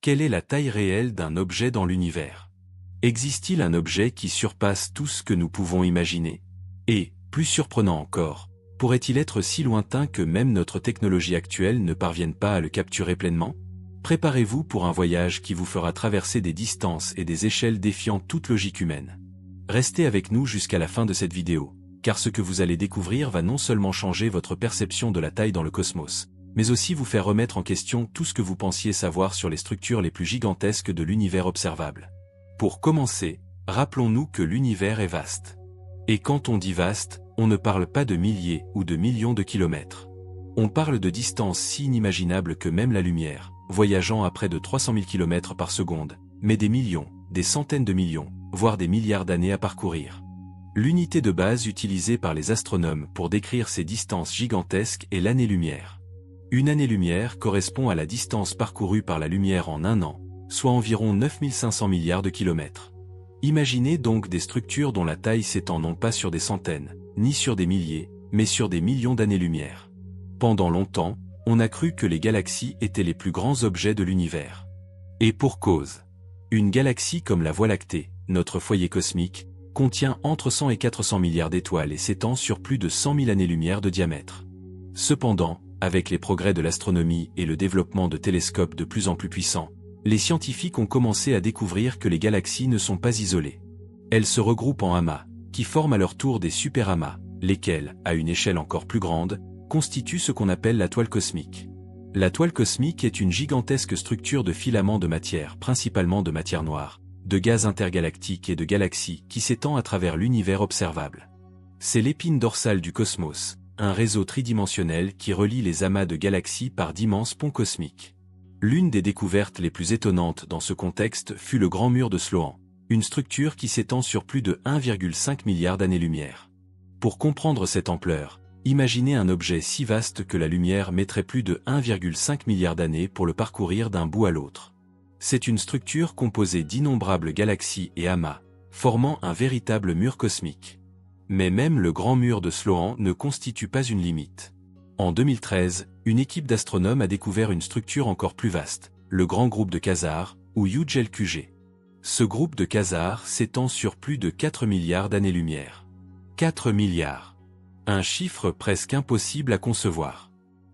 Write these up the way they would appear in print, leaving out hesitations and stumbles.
Quelle est la taille réelle d'un objet dans l'univers? Existe-t-il un objet qui surpasse tout ce que nous pouvons imaginer? Et, plus surprenant encore, pourrait-il être si lointain que même notre technologie actuelle ne parvienne pas à le capturer pleinement? Préparez-vous pour un voyage qui vous fera traverser des distances et des échelles défiant toute logique humaine. Restez avec nous jusqu'à la fin de cette vidéo, car ce que vous allez découvrir va non seulement changer votre perception de la taille dans le cosmos, mais aussi vous faire remettre en question tout ce que vous pensiez savoir sur les structures les plus gigantesques de l'univers observable. Pour commencer, rappelons-nous que l'univers est vaste. Et quand on dit vaste, on ne parle pas de milliers ou de millions de kilomètres. On parle de distances si inimaginables que même la lumière, voyageant à près de 300 000 km par seconde, met des millions, des centaines de millions, voire des milliards d'années à parcourir. L'unité de base utilisée par les astronomes pour décrire ces distances gigantesques est l'année-lumière. Une année-lumière correspond à la distance parcourue par la lumière en un an, soit environ 9500 milliards de kilomètres. Imaginez donc des structures dont la taille s'étend non pas sur des centaines, ni sur des milliers, mais sur des millions d'années-lumière. Pendant longtemps, on a cru que les galaxies étaient les plus grands objets de l'univers. Et pour cause. Une galaxie comme la Voie lactée, notre foyer cosmique, contient entre 100 et 400 milliards d'étoiles et s'étend sur plus de 100 000 années-lumière de diamètre. Cependant, avec les progrès de l'astronomie et le développement de télescopes de plus en plus puissants, les scientifiques ont commencé à découvrir que les galaxies ne sont pas isolées. Elles se regroupent en amas, qui forment à leur tour des superamas, lesquels, à une échelle encore plus grande, constituent ce qu'on appelle la toile cosmique. La toile cosmique est une gigantesque structure de filaments de matière, principalement de matière noire, de gaz intergalactiques et de galaxies qui s'étend à travers l'univers observable. C'est l'épine dorsale du cosmos, un réseau tridimensionnel qui relie les amas de galaxies par d'immenses ponts cosmiques. L'une des découvertes les plus étonnantes dans ce contexte fut le Grand Mur de Sloan, une structure qui s'étend sur plus de 1,5 milliard d'années-lumière. Pour comprendre cette ampleur, imaginez un objet si vaste que la lumière mettrait plus de 1,5 milliard d'années pour le parcourir d'un bout à l'autre. C'est une structure composée d'innombrables galaxies et amas, formant un véritable mur cosmique. Mais même le Grand Mur de Sloan ne constitue pas une limite. En 2013, une équipe d'astronomes a découvert une structure encore plus vaste, le Grand Groupe de Quasars, ou UGL-QG. Ce groupe de quasars s'étend sur plus de 4 milliards d'années-lumière. 4 milliards. Un chiffre presque impossible à concevoir.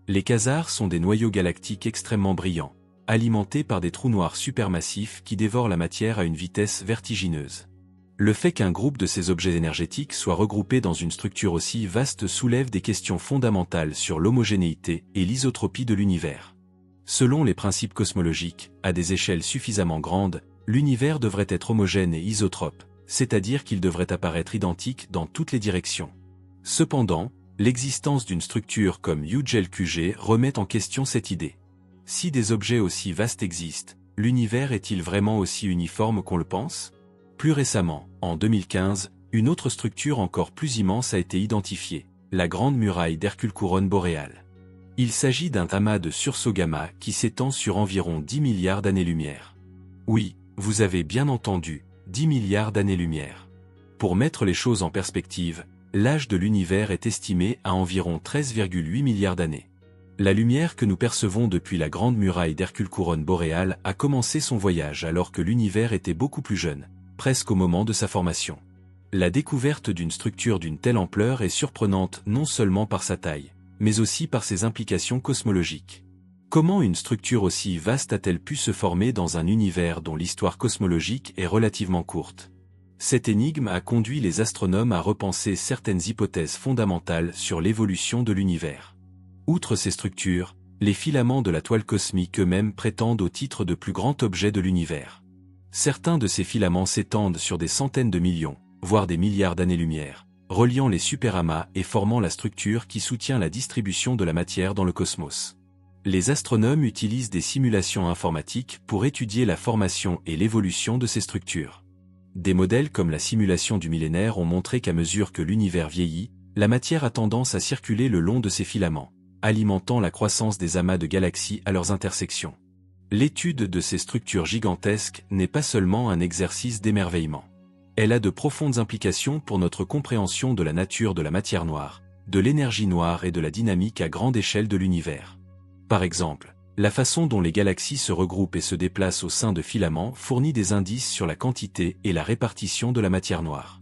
Les quasars sont des noyaux galactiques extrêmement brillants, alimentés par des trous noirs supermassifs qui dévorent la matière à une vitesse vertigineuse. Le fait qu'un groupe de ces objets énergétiques soit regroupé dans une structure aussi vaste soulève des questions fondamentales sur l'homogénéité et l'isotropie de l'univers. Selon les principes cosmologiques, à des échelles suffisamment grandes, l'univers devrait être homogène et isotrope, c'est-à-dire qu'il devrait apparaître identique dans toutes les directions. Cependant, l'existence d'une structure comme UGL-QG remet en question cette idée. Si des objets aussi vastes existent, l'univers est-il vraiment aussi uniforme qu'on le pense ? Plus récemment, en 2015, une autre structure encore plus immense a été identifiée, la Grande Muraille d'Hercule-Couronne boréale. Il s'agit d'un amas de sursauts gamma qui s'étend sur environ 10 milliards d'années-lumière. Oui, vous avez bien entendu, 10 milliards d'années-lumière. Pour mettre les choses en perspective, l'âge de l'univers est estimé à environ 13,8 milliards d'années. La lumière que nous percevons depuis la Grande Muraille d'Hercule-Couronne boréale a commencé son voyage alors que l'univers était beaucoup plus jeune, presque au moment de sa formation. La découverte d'une structure d'une telle ampleur est surprenante non seulement par sa taille, mais aussi par ses implications cosmologiques. Comment une structure aussi vaste a-t-elle pu se former dans un univers dont l'histoire cosmologique est relativement courte? Cette énigme a conduit les astronomes à repenser certaines hypothèses fondamentales sur l'évolution de l'univers. Outre ces structures, les filaments de la toile cosmique eux-mêmes prétendent au titre de plus grand objet de l'univers. Certains de ces filaments s'étendent sur des centaines de millions, voire des milliards d'années-lumière, reliant les superamas et formant la structure qui soutient la distribution de la matière dans le cosmos. Les astronomes utilisent des simulations informatiques pour étudier la formation et l'évolution de ces structures. Des modèles comme la simulation du millénaire ont montré qu'à mesure que l'univers vieillit, la matière a tendance à circuler le long de ces filaments, alimentant la croissance des amas de galaxies à leurs intersections. L'étude de ces structures gigantesques n'est pas seulement un exercice d'émerveillement. Elle a de profondes implications pour notre compréhension de la nature de la matière noire, de l'énergie noire et de la dynamique à grande échelle de l'univers. Par exemple, La façon dont les galaxies se regroupent et se déplacent au sein de filaments fournit des indices sur la quantité et la répartition de la matière noire.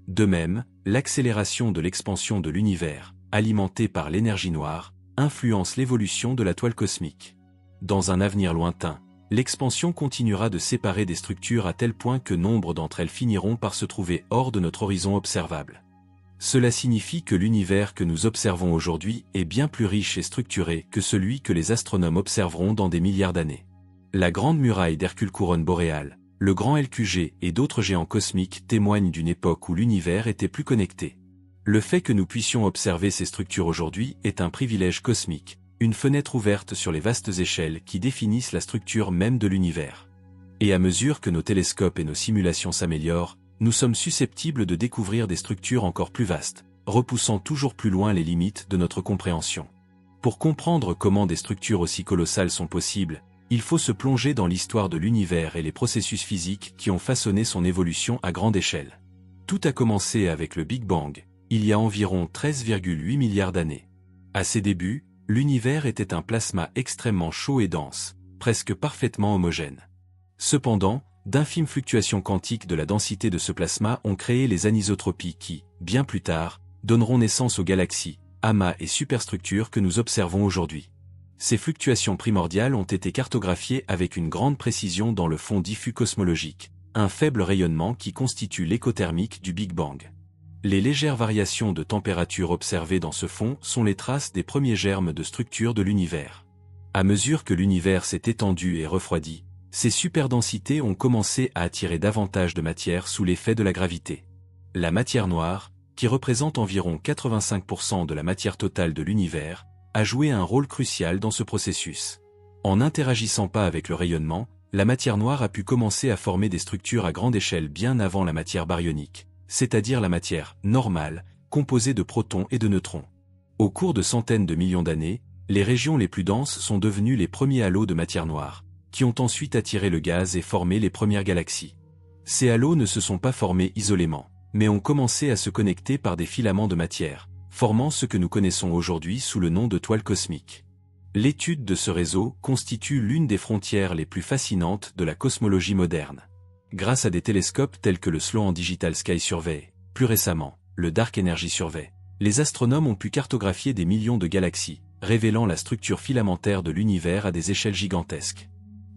De même, l'accélération de l'expansion de l'univers, alimentée par l'énergie noire, influence l'évolution de la toile cosmique. Dans un avenir lointain, l'expansion continuera de séparer des structures à tel point que nombre d'entre elles finiront par se trouver hors de notre horizon observable. Cela signifie que l'univers que nous observons aujourd'hui est bien plus riche et structuré que celui que les astronomes observeront dans des milliards d'années. La grande muraille d'Hercule couronne boréale, le grand LQG et d'autres géants cosmiques témoignent d'une époque où l'univers était plus connecté. Le fait que nous puissions observer ces structures aujourd'hui est un privilège cosmique, une fenêtre ouverte sur les vastes échelles qui définissent la structure même de l'univers. Et à mesure que nos télescopes et nos simulations s'améliorent, nous sommes susceptibles de découvrir des structures encore plus vastes, repoussant toujours plus loin les limites de notre compréhension. Pour comprendre comment des structures aussi colossales sont possibles, il faut se plonger dans l'histoire de l'univers et les processus physiques qui ont façonné son évolution à grande échelle. Tout a commencé avec le Big Bang, il y a environ 13,8 milliards d'années. À ses débuts, l'univers était un plasma extrêmement chaud et dense, presque parfaitement homogène. Cependant, d'infimes fluctuations quantiques de la densité de ce plasma ont créé les anisotropies qui, bien plus tard, donneront naissance aux galaxies, amas et superstructures que nous observons aujourd'hui. Ces fluctuations primordiales ont été cartographiées avec une grande précision dans le fond diffus cosmologique, un faible rayonnement qui constitue l'écho thermique du Big Bang. Les légères variations de température observées dans ce fond sont les traces des premiers germes de structure de l'univers. À mesure que l'univers s'est étendu et refroidi, ces superdensités ont commencé à attirer davantage de matière sous l'effet de la gravité. La matière noire, qui représente environ 85% de la matière totale de l'univers, a joué un rôle crucial dans ce processus. En n'interagissant pas avec le rayonnement, la matière noire a pu commencer à former des structures à grande échelle bien avant la matière baryonique, c'est-à-dire la matière normale, composée de protons et de neutrons. Au cours de centaines de millions d'années, les régions les plus denses sont devenues les premiers halos de matière noire, qui ont ensuite attiré le gaz et formé les premières galaxies. Ces halos ne se sont pas formés isolément, mais ont commencé à se connecter par des filaments de matière, formant ce que nous connaissons aujourd'hui sous le nom de toile cosmique. L'étude de ce réseau constitue l'une des frontières les plus fascinantes de la cosmologie moderne. Grâce à des télescopes tels que le Sloan Digital Sky Survey, plus récemment, le Dark Energy Survey, les astronomes ont pu cartographier des millions de galaxies, révélant la structure filamentaire de l'univers à des échelles gigantesques.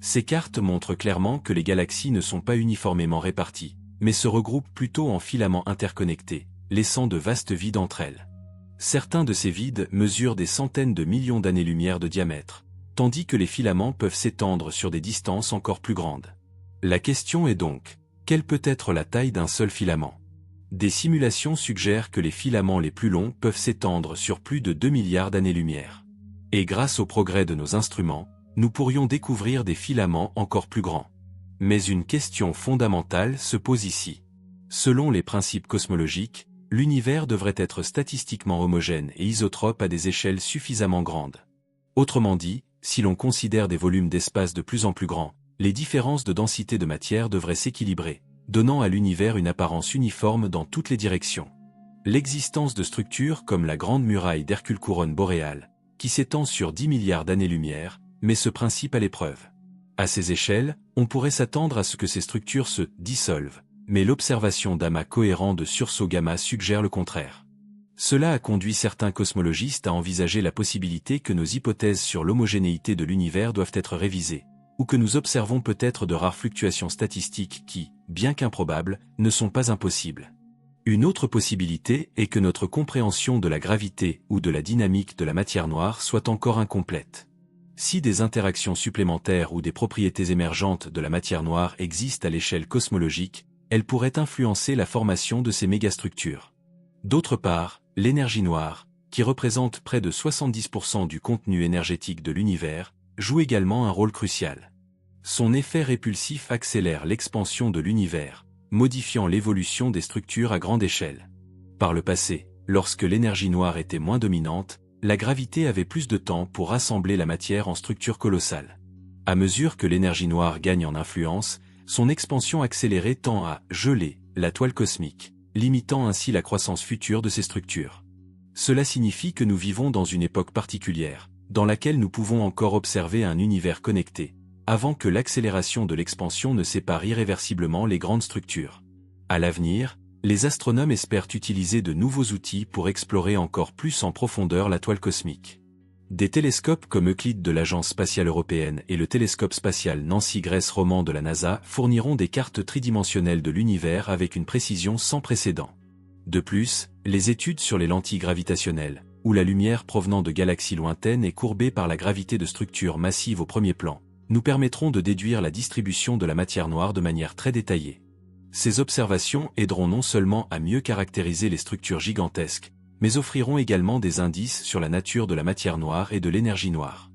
Ces cartes montrent clairement que les galaxies ne sont pas uniformément réparties, mais se regroupent plutôt en filaments interconnectés, laissant de vastes vides entre elles. Certains de ces vides mesurent des centaines de millions d'années-lumière de diamètre, tandis que les filaments peuvent s'étendre sur des distances encore plus grandes. La question est donc, quelle peut être la taille d'un seul filament? Des simulations suggèrent que les filaments les plus longs peuvent s'étendre sur plus de 2 milliards d'années-lumière. Et grâce au progrès de nos instruments, nous pourrions découvrir des filaments encore plus grands. Mais une question fondamentale se pose ici. Selon les principes cosmologiques, l'univers devrait être statistiquement homogène et isotrope à des échelles suffisamment grandes. Autrement dit, si l'on considère des volumes d'espace de plus en plus grands, les différences de densité de matière devraient s'équilibrer, donnant à l'univers une apparence uniforme dans toutes les directions. L'existence de structures comme la grande muraille d'Hercule couronne boréale, qui s'étend sur 10 milliards d'années-lumière, met ce principe à l'épreuve. À ces échelles, on pourrait s'attendre à ce que ces structures se dissolvent, mais l'observation d'amas cohérents de sursauts gamma suggère le contraire. Cela a conduit certains cosmologistes à envisager la possibilité que nos hypothèses sur l'homogénéité de l'univers doivent être révisées, ou que nous observons peut-être de rares fluctuations statistiques qui, bien qu'improbables, ne sont pas impossibles. Une autre possibilité est que notre compréhension de la gravité ou de la dynamique de la matière noire soit encore incomplète. Si des interactions supplémentaires ou des propriétés émergentes de la matière noire existent à l'échelle cosmologique, elles pourraient influencer la formation de ces mégastructures. D'autre part, l'énergie noire, qui représente près de 70% du contenu énergétique de l'univers, joue également un rôle crucial. Son effet répulsif accélère l'expansion de l'univers, modifiant l'évolution des structures à grande échelle. Par le passé, lorsque l'énergie noire était moins dominante, la gravité avait plus de temps pour rassembler la matière en structures colossales. À mesure que l'énergie noire gagne en influence, son expansion accélérée tend à geler la toile cosmique, limitant ainsi la croissance future de ces structures. Cela signifie que nous vivons dans une époque particulière, dans laquelle nous pouvons encore observer un univers connecté, avant que l'accélération de l'expansion ne sépare irréversiblement les grandes structures. À l'avenir, les astronomes espèrent utiliser de nouveaux outils pour explorer encore plus en profondeur la toile cosmique. Des télescopes comme Euclide de l'Agence spatiale européenne et le télescope spatial Nancy Grace Roman de la NASA fourniront des cartes tridimensionnelles de l'univers avec une précision sans précédent. De plus, les études sur les lentilles gravitationnelles, où la lumière provenant de galaxies lointaines est courbée par la gravité de structures massives au premier plan, nous permettront de déduire la distribution de la matière noire de manière très détaillée. Ces observations aideront non seulement à mieux caractériser les structures gigantesques, mais offriront également des indices sur la nature de la matière noire et de l'énergie noire.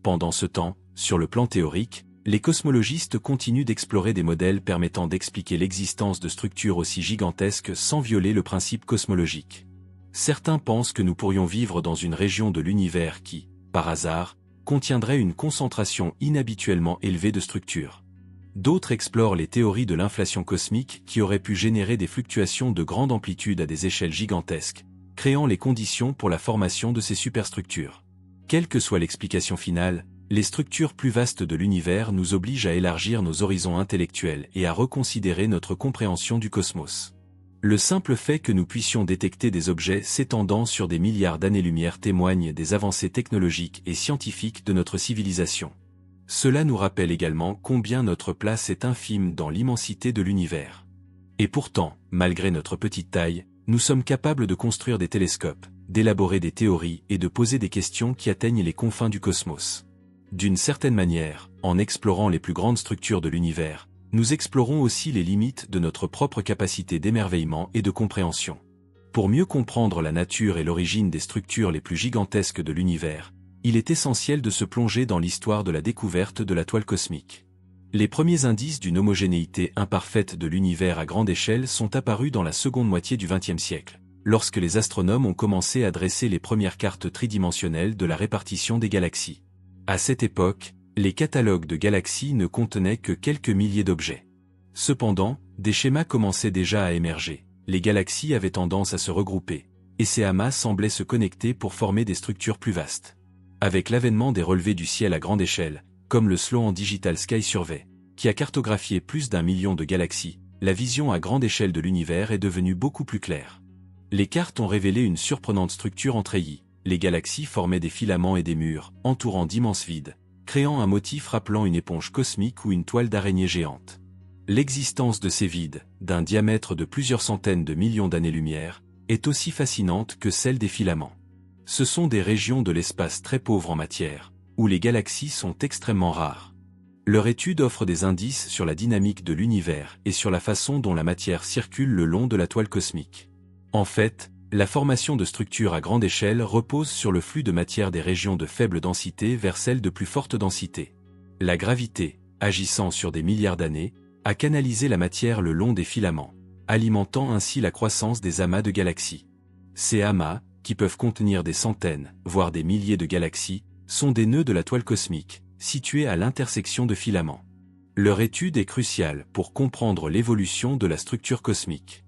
Pendant ce temps, sur le plan théorique, les cosmologistes continuent d'explorer des modèles permettant d'expliquer l'existence de structures aussi gigantesques sans violer le principe cosmologique. Certains pensent que nous pourrions vivre dans une région de l'univers qui, par hasard, contiendrait une concentration inhabituellement élevée de structures. D'autres explorent les théories de l'inflation cosmique qui auraient pu générer des fluctuations de grande amplitude à des échelles gigantesques, créant les conditions pour la formation de ces superstructures. Quelle que soit l'explication finale, les structures plus vastes de l'univers nous obligent à élargir nos horizons intellectuels et à reconsidérer notre compréhension du cosmos. Le simple fait que nous puissions détecter des objets s'étendant sur des milliards d'années-lumière témoigne des avancées technologiques et scientifiques de notre civilisation. Cela nous rappelle également combien notre place est infime dans l'immensité de l'univers. Et pourtant, malgré notre petite taille, nous sommes capables de construire des télescopes, d'élaborer des théories et de poser des questions qui atteignent les confins du cosmos. D'une certaine manière, en explorant les plus grandes structures de l'univers, nous explorons aussi les limites de notre propre capacité d'émerveillement et de compréhension. Pour mieux comprendre la nature et l'origine des structures les plus gigantesques de l'univers, il est essentiel de se plonger dans l'histoire de la découverte de la toile cosmique. Les premiers indices d'une homogénéité imparfaite de l'univers à grande échelle sont apparus dans la seconde moitié du XXe siècle, lorsque les astronomes ont commencé à dresser les premières cartes tridimensionnelles de la répartition des galaxies. À cette époque, les catalogues de galaxies ne contenaient que quelques milliers d'objets. Cependant, des schémas commençaient déjà à émerger, les galaxies avaient tendance à se regrouper, et ces amas semblaient se connecter pour former des structures plus vastes. Avec l'avènement des relevés du ciel à grande échelle, comme le Sloan Digital Sky Survey, qui a cartographié plus d'1 million de galaxies, la vision à grande échelle de l'univers est devenue beaucoup plus claire. Les cartes ont révélé une surprenante structure en treillis. Les galaxies formaient des filaments et des murs, entourant d'immenses vides, créant un motif rappelant une éponge cosmique ou une toile d'araignée géante. L'existence de ces vides, d'un diamètre de plusieurs centaines de millions d'années-lumière, est aussi fascinante que celle des filaments. Ce sont des régions de l'espace très pauvres en matière, où les galaxies sont extrêmement rares. Leur étude offre des indices sur la dynamique de l'univers et sur la façon dont la matière circule le long de la toile cosmique. En fait, la formation de structures à grande échelle repose sur le flux de matière des régions de faible densité vers celles de plus forte densité. La gravité, agissant sur des milliards d'années, a canalisé la matière le long des filaments, alimentant ainsi la croissance des amas de galaxies. Ces amas, qui peuvent contenir des centaines, voire des milliers de galaxies, sont des nœuds de la toile cosmique, situés à l'intersection de filaments. Leur étude est cruciale pour comprendre l'évolution de la structure cosmique.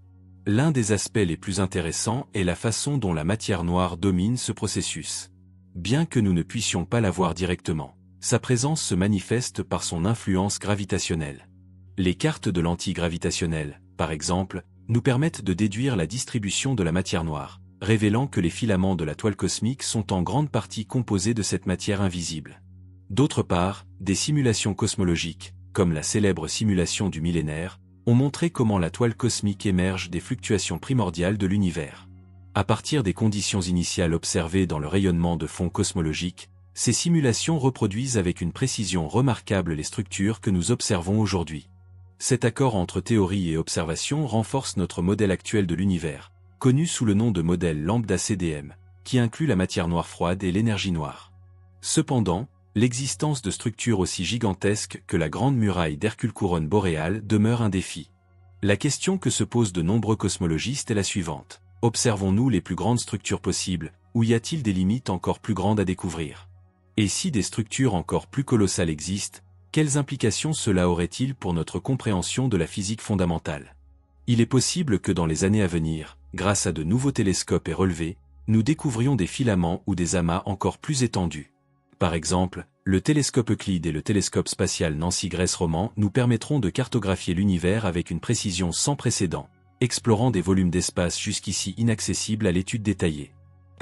L'un des aspects les plus intéressants est la façon dont la matière noire domine ce processus. Bien que nous ne puissions pas la voir directement, sa présence se manifeste par son influence gravitationnelle. Les cartes de lentilles gravitationnelles, par exemple, nous permettent de déduire la distribution de la matière noire, révélant que les filaments de la toile cosmique sont en grande partie composés de cette matière invisible. D'autre part, des simulations cosmologiques, comme la célèbre simulation du millénaire, ont montré comment la toile cosmique émerge des fluctuations primordiales de l'univers. À partir des conditions initiales observées dans le rayonnement de fond cosmologique, ces simulations reproduisent avec une précision remarquable les structures que nous observons aujourd'hui. Cet accord entre théorie et observation renforce notre modèle actuel de l'univers, connu sous le nom de modèle lambda CDM, qui inclut la matière noire froide et l'énergie noire. Cependant, l'existence de structures aussi gigantesques que la Grande Muraille d'Hercule couronne boréale demeure un défi. La question que se posent de nombreux cosmologistes est la suivante. Observons-nous les plus grandes structures possibles, ou y a-t-il des limites encore plus grandes à découvrir? Et si des structures encore plus colossales existent, quelles implications cela aurait-il pour notre compréhension de la physique fondamentale? Il est possible que dans les années à venir, grâce à de nouveaux télescopes et relevés, nous découvrions des filaments ou des amas encore plus étendus. Par exemple, le télescope Euclide et le télescope spatial Nancy-Grace-Roman nous permettront de cartographier l'univers avec une précision sans précédent, explorant des volumes d'espace jusqu'ici inaccessibles à l'étude détaillée.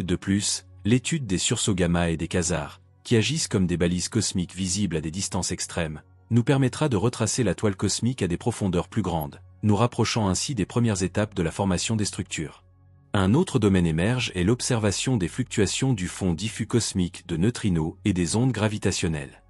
De plus, l'étude des sursauts gamma et des quasars, qui agissent comme des balises cosmiques visibles à des distances extrêmes, nous permettra de retracer la toile cosmique à des profondeurs plus grandes, nous rapprochant ainsi des premières étapes de la formation des structures. Un autre domaine émerge est l'observation des fluctuations du fond diffus cosmique de neutrinos et des ondes gravitationnelles.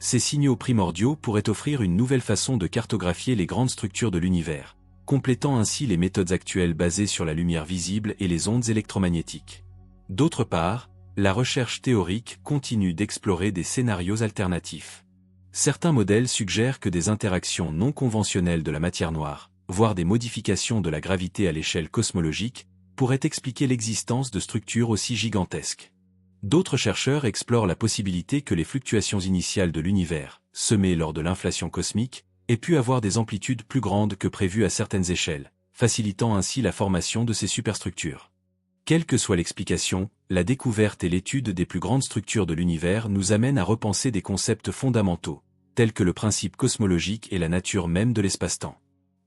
Ces signaux primordiaux pourraient offrir une nouvelle façon de cartographier les grandes structures de l'univers, complétant ainsi les méthodes actuelles basées sur la lumière visible et les ondes électromagnétiques. D'autre part, la recherche théorique continue d'explorer des scénarios alternatifs. Certains modèles suggèrent que des interactions non conventionnelles de la matière noire, voire des modifications de la gravité à l'échelle cosmologique, pourraient expliquer l'existence de structures aussi gigantesques. D'autres chercheurs explorent la possibilité que les fluctuations initiales de l'univers, semées lors de l'inflation cosmique, aient pu avoir des amplitudes plus grandes que prévues à certaines échelles, facilitant ainsi la formation de ces superstructures. Quelle que soit l'explication, la découverte et l'étude des plus grandes structures de l'univers nous amènent à repenser des concepts fondamentaux, tels que le principe cosmologique et la nature même de l'espace-temps.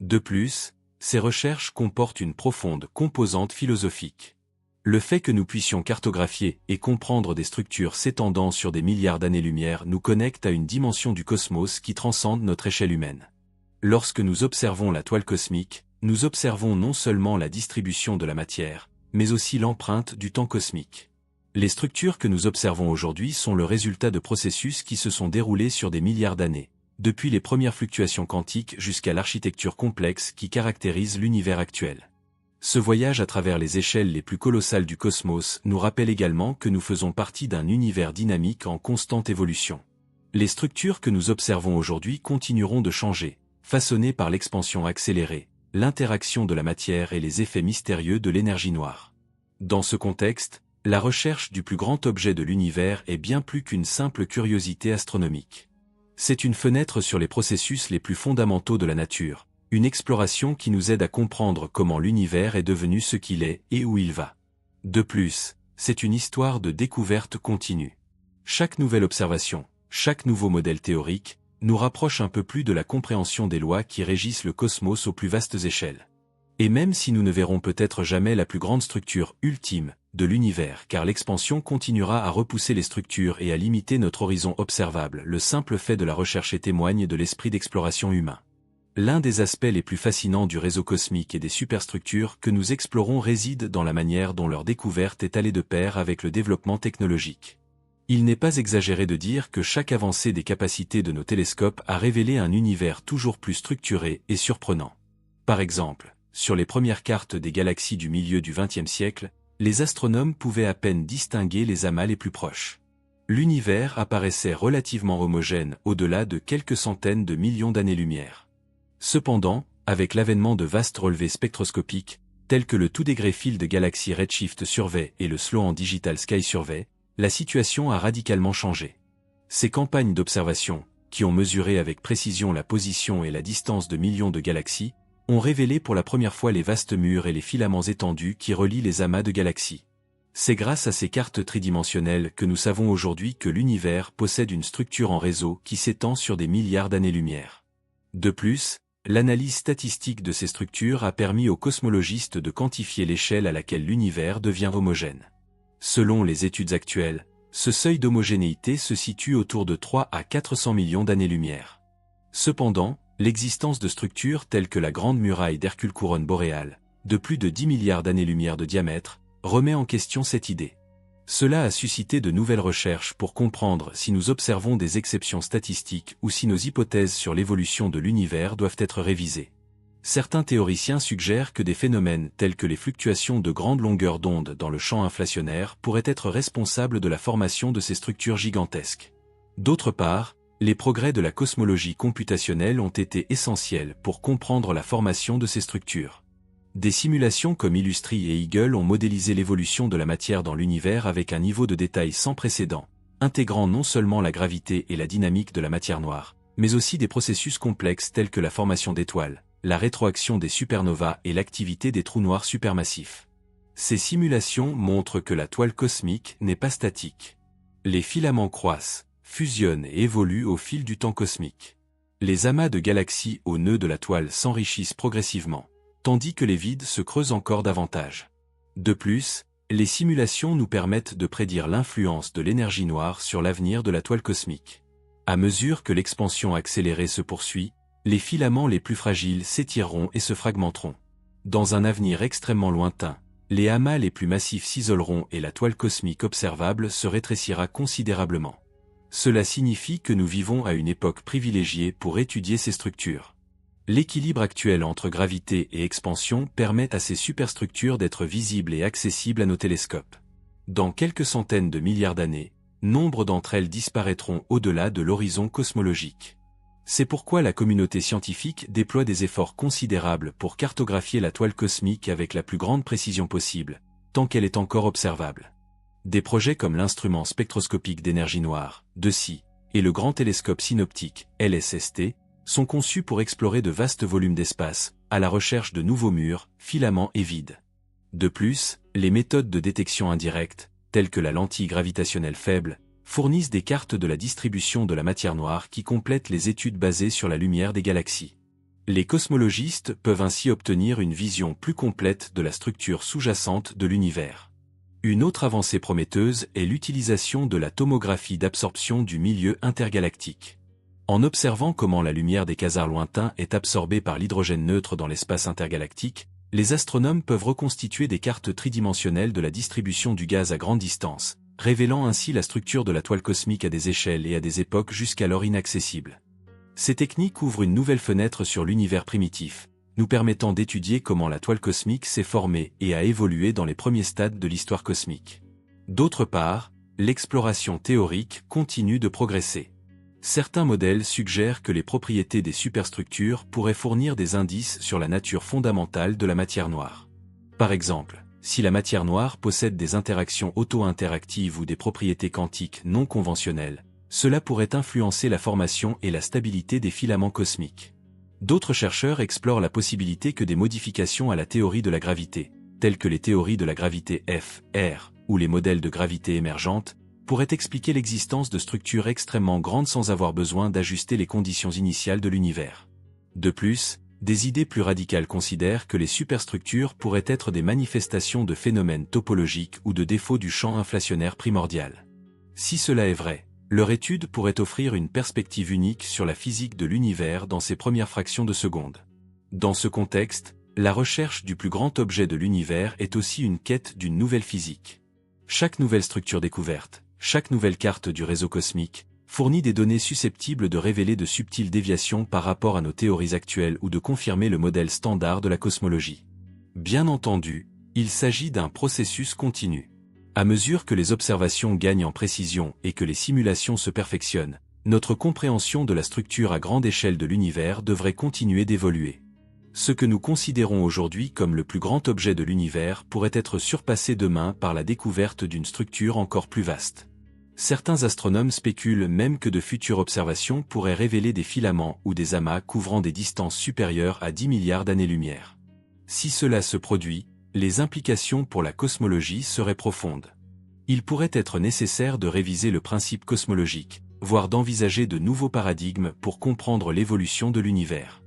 De plus, ces recherches comportent une profonde composante philosophique. Le fait que nous puissions cartographier et comprendre des structures s'étendant sur des milliards d'années-lumière nous connecte à une dimension du cosmos qui transcende notre échelle humaine. Lorsque nous observons la toile cosmique, nous observons non seulement la distribution de la matière, mais aussi l'empreinte du temps cosmique. Les structures que nous observons aujourd'hui sont le résultat de processus qui se sont déroulés sur des milliards d'années, depuis les premières fluctuations quantiques jusqu'à l'architecture complexe qui caractérise l'univers actuel. Ce voyage à travers les échelles les plus colossales du cosmos nous rappelle également que nous faisons partie d'un univers dynamique en constante évolution. Les structures que nous observons aujourd'hui continueront de changer, façonnées par l'expansion accélérée, l'interaction de la matière et les effets mystérieux de l'énergie noire. Dans ce contexte, la recherche du plus grand objet de l'univers est bien plus qu'une simple curiosité astronomique. C'est une fenêtre sur les processus les plus fondamentaux de la nature, une exploration qui nous aide à comprendre comment l'univers est devenu ce qu'il est et où il va. De plus, c'est une histoire de découverte continue. Chaque nouvelle observation, chaque nouveau modèle théorique, nous rapproche un peu plus de la compréhension des lois qui régissent le cosmos aux plus vastes échelles. Et même si nous ne verrons peut-être jamais la plus grande structure ultime de l'univers car l'expansion continuera à repousser les structures et à limiter notre horizon observable, le simple fait de la rechercher témoigne de l'esprit d'exploration humain. L'un des aspects les plus fascinants du réseau cosmique et des superstructures que nous explorons réside dans la manière dont leur découverte est allée de pair avec le développement technologique. Il n'est pas exagéré de dire que chaque avancée des capacités de nos télescopes a révélé un univers toujours plus structuré et surprenant. Par exemple, sur les premières cartes des galaxies du milieu du XXe siècle, les astronomes pouvaient à peine distinguer les amas les plus proches. L'univers apparaissait relativement homogène au-delà de quelques centaines de millions d'années-lumière. Cependant, avec l'avènement de vastes relevés spectroscopiques, tels que le Tout Degré Field Galaxy Redshift Survey et le Sloan Digital Sky Survey, la situation a radicalement changé. Ces campagnes d'observation, qui ont mesuré avec précision la position et la distance de millions de galaxies, ont révélé pour la première fois les vastes murs et les filaments étendus qui relient les amas de galaxies. C'est grâce à ces cartes tridimensionnelles que nous savons aujourd'hui que l'univers possède une structure en réseau qui s'étend sur des milliards d'années-lumière. De plus, l'analyse statistique de ces structures a permis aux cosmologistes de quantifier l'échelle à laquelle l'univers devient homogène. Selon les études actuelles, ce seuil d'homogénéité se situe autour de 3 à 400 millions d'années-lumière. Cependant, l'existence de structures telles que la Grande Muraille d'Hercule couronne boréale, de plus de 10 milliards d'années-lumière de diamètre, remet en question cette idée. Cela a suscité de nouvelles recherches pour comprendre si nous observons des exceptions statistiques ou si nos hypothèses sur l'évolution de l'univers doivent être révisées. Certains théoriciens suggèrent que des phénomènes tels que les fluctuations de grande longueur d'onde dans le champ inflationnaire pourraient être responsables de la formation de ces structures gigantesques. D'autre part, les progrès de la cosmologie computationnelle ont été essentiels pour comprendre la formation de ces structures. Des simulations comme Illustri et Eagle ont modélisé l'évolution de la matière dans l'univers avec un niveau de détail sans précédent, intégrant non seulement la gravité et la dynamique de la matière noire, mais aussi des processus complexes tels que la formation d'étoiles, la rétroaction des supernovas et l'activité des trous noirs supermassifs. Ces simulations montrent que la toile cosmique n'est pas statique. Les filaments croissent, fusionnent et évoluent au fil du temps cosmique. Les amas de galaxies au nœud de la toile s'enrichissent progressivement, tandis que les vides se creusent encore davantage. De plus, les simulations nous permettent de prédire l'influence de l'énergie noire sur l'avenir de la toile cosmique. À mesure que l'expansion accélérée se poursuit, les filaments les plus fragiles s'étireront et se fragmenteront. Dans un avenir extrêmement lointain, les amas les plus massifs s'isoleront et la toile cosmique observable se rétrécira considérablement. Cela signifie que nous vivons à une époque privilégiée pour étudier ces structures. L'équilibre actuel entre gravité et expansion permet à ces superstructures d'être visibles et accessibles à nos télescopes. Dans quelques centaines de milliards d'années, nombre d'entre elles disparaîtront au-delà de l'horizon cosmologique. C'est pourquoi la communauté scientifique déploie des efforts considérables pour cartographier la toile cosmique avec la plus grande précision possible, tant qu'elle est encore observable. Des projets comme l'instrument spectroscopique d'énergie noire, DESI, et le grand télescope synoptique, LSST, sont conçus pour explorer de vastes volumes d'espace, à la recherche de nouveaux murs, filaments et vides. De plus, les méthodes de détection indirecte, telles que la lentille gravitationnelle faible, fournissent des cartes de la distribution de la matière noire qui complètent les études basées sur la lumière des galaxies. Les cosmologistes peuvent ainsi obtenir une vision plus complète de la structure sous-jacente de l'univers. Une autre avancée prometteuse est l'utilisation de la tomographie d'absorption du milieu intergalactique. En observant comment la lumière des quasars lointains est absorbée par l'hydrogène neutre dans l'espace intergalactique, les astronomes peuvent reconstituer des cartes tridimensionnelles de la distribution du gaz à grande distance, révélant ainsi la structure de la toile cosmique à des échelles et à des époques jusqu'alors inaccessibles. Ces techniques ouvrent une nouvelle fenêtre sur l'univers primitif, nous permettant d'étudier comment la toile cosmique s'est formée et a évolué dans les premiers stades de l'histoire cosmique. D'autre part, l'exploration théorique continue de progresser. Certains modèles suggèrent que les propriétés des superstructures pourraient fournir des indices sur la nature fondamentale de la matière noire. Par exemple, si la matière noire possède des interactions auto-interactives ou des propriétés quantiques non conventionnelles, cela pourrait influencer la formation et la stabilité des filaments cosmiques. D'autres chercheurs explorent la possibilité que des modifications à la théorie de la gravité, telles que les théories de la gravité F, R, ou les modèles de gravité émergente, pourraient expliquer l'existence de structures extrêmement grandes sans avoir besoin d'ajuster les conditions initiales de l'univers. De plus, des idées plus radicales considèrent que les superstructures pourraient être des manifestations de phénomènes topologiques ou de défauts du champ inflationnaire primordial. Si cela est vrai, leur étude pourrait offrir une perspective unique sur la physique de l'univers dans ses premières fractions de seconde. Dans ce contexte, la recherche du plus grand objet de l'univers est aussi une quête d'une nouvelle physique. Chaque nouvelle structure découverte, chaque nouvelle carte du réseau cosmique, fournit des données susceptibles de révéler de subtiles déviations par rapport à nos théories actuelles ou de confirmer le modèle standard de la cosmologie. Bien entendu, il s'agit d'un processus continu. À mesure que les observations gagnent en précision et que les simulations se perfectionnent, notre compréhension de la structure à grande échelle de l'univers devrait continuer d'évoluer. Ce que nous considérons aujourd'hui comme le plus grand objet de l'univers pourrait être surpassé demain par la découverte d'une structure encore plus vaste. Certains astronomes spéculent même que de futures observations pourraient révéler des filaments ou des amas couvrant des distances supérieures à 10 milliards d'années-lumière. Si cela se produit, les implications pour la cosmologie seraient profondes. Il pourrait être nécessaire de réviser le principe cosmologique, voire d'envisager de nouveaux paradigmes pour comprendre l'évolution de l'univers.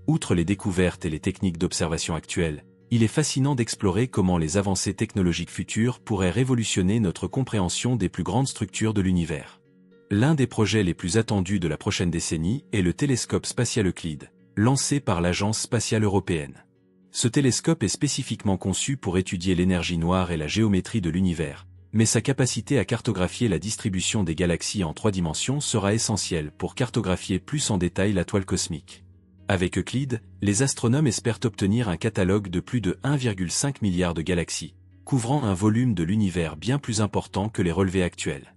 Outre les découvertes et les techniques d'observation actuelles, il est fascinant d'explorer comment les avancées technologiques futures pourraient révolutionner notre compréhension des plus grandes structures de l'univers. L'un des projets les plus attendus de la prochaine décennie est le télescope spatial Euclide, lancé par l'Agence spatiale européenne. Ce télescope est spécifiquement conçu pour étudier l'énergie noire et la géométrie de l'univers, mais sa capacité à cartographier la distribution des galaxies en 3 dimensions sera essentielle pour cartographier plus en détail la toile cosmique. Avec Euclide, les astronomes espèrent obtenir un catalogue de plus de 1,5 milliard de galaxies, couvrant un volume de l'univers bien plus important que les relevés actuels.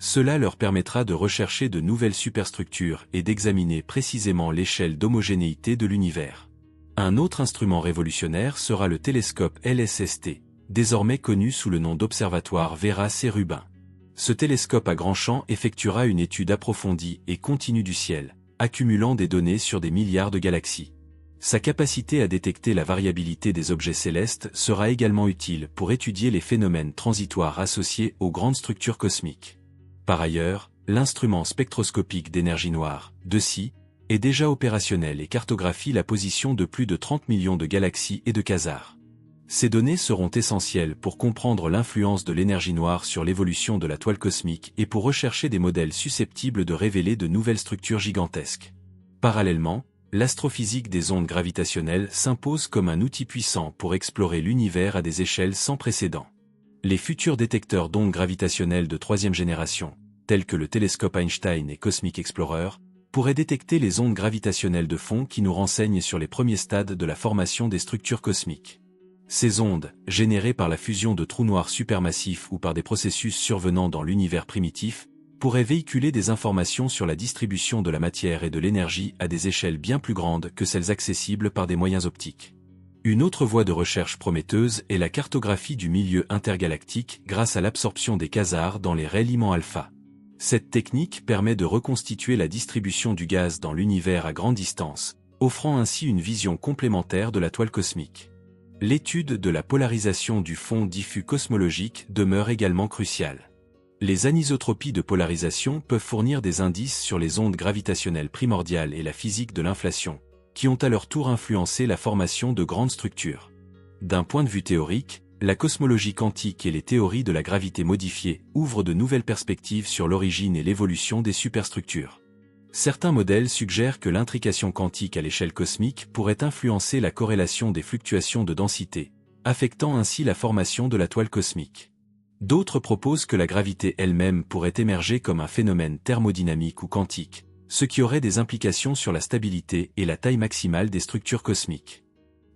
Cela leur permettra de rechercher de nouvelles superstructures et d'examiner précisément l'échelle d'homogénéité de l'univers. Un autre instrument révolutionnaire sera le télescope LSST, désormais connu sous le nom d'observatoire Vera C. Rubin. Ce télescope à grand champ effectuera une étude approfondie et continue du ciel, accumulant des données sur des milliards de galaxies. Sa capacité à détecter la variabilité des objets célestes sera également utile pour étudier les phénomènes transitoires associés aux grandes structures cosmiques. Par ailleurs, l'instrument spectroscopique d'énergie noire, DESI, est déjà opérationnel et cartographie la position de plus de 30 millions de galaxies et de quasars. Ces données seront essentielles pour comprendre l'influence de l'énergie noire sur l'évolution de la toile cosmique et pour rechercher des modèles susceptibles de révéler de nouvelles structures gigantesques. Parallèlement, l'astrophysique des ondes gravitationnelles s'impose comme un outil puissant pour explorer l'univers à des échelles sans précédent. Les futurs détecteurs d'ondes gravitationnelles de troisième génération, tels que le télescope Einstein et Cosmic Explorer, pourraient détecter les ondes gravitationnelles de fond qui nous renseignent sur les premiers stades de la formation des structures cosmiques. Ces ondes, générées par la fusion de trous noirs supermassifs ou par des processus survenant dans l'univers primitif, pourraient véhiculer des informations sur la distribution de la matière et de l'énergie à des échelles bien plus grandes que celles accessibles par des moyens optiques. Une autre voie de recherche prometteuse est la cartographie du milieu intergalactique grâce à l'absorption des quasars dans les rayonnements alpha. Cette technique permet de reconstituer la distribution du gaz dans l'univers à grande distance, offrant ainsi une vision complémentaire de la toile cosmique. L'étude de la polarisation du fond diffus cosmologique demeure également cruciale. Les anisotropies de polarisation peuvent fournir des indices sur les ondes gravitationnelles primordiales et la physique de l'inflation, qui ont à leur tour influencé la formation de grandes structures. D'un point de vue théorique, la cosmologie quantique et les théories de la gravité modifiée ouvrent de nouvelles perspectives sur l'origine et l'évolution des superstructures. Certains modèles suggèrent que l'intrication quantique à l'échelle cosmique pourrait influencer la corrélation des fluctuations de densité, affectant ainsi la formation de la toile cosmique. D'autres proposent que la gravité elle-même pourrait émerger comme un phénomène thermodynamique ou quantique, ce qui aurait des implications sur la stabilité et la taille maximale des structures cosmiques.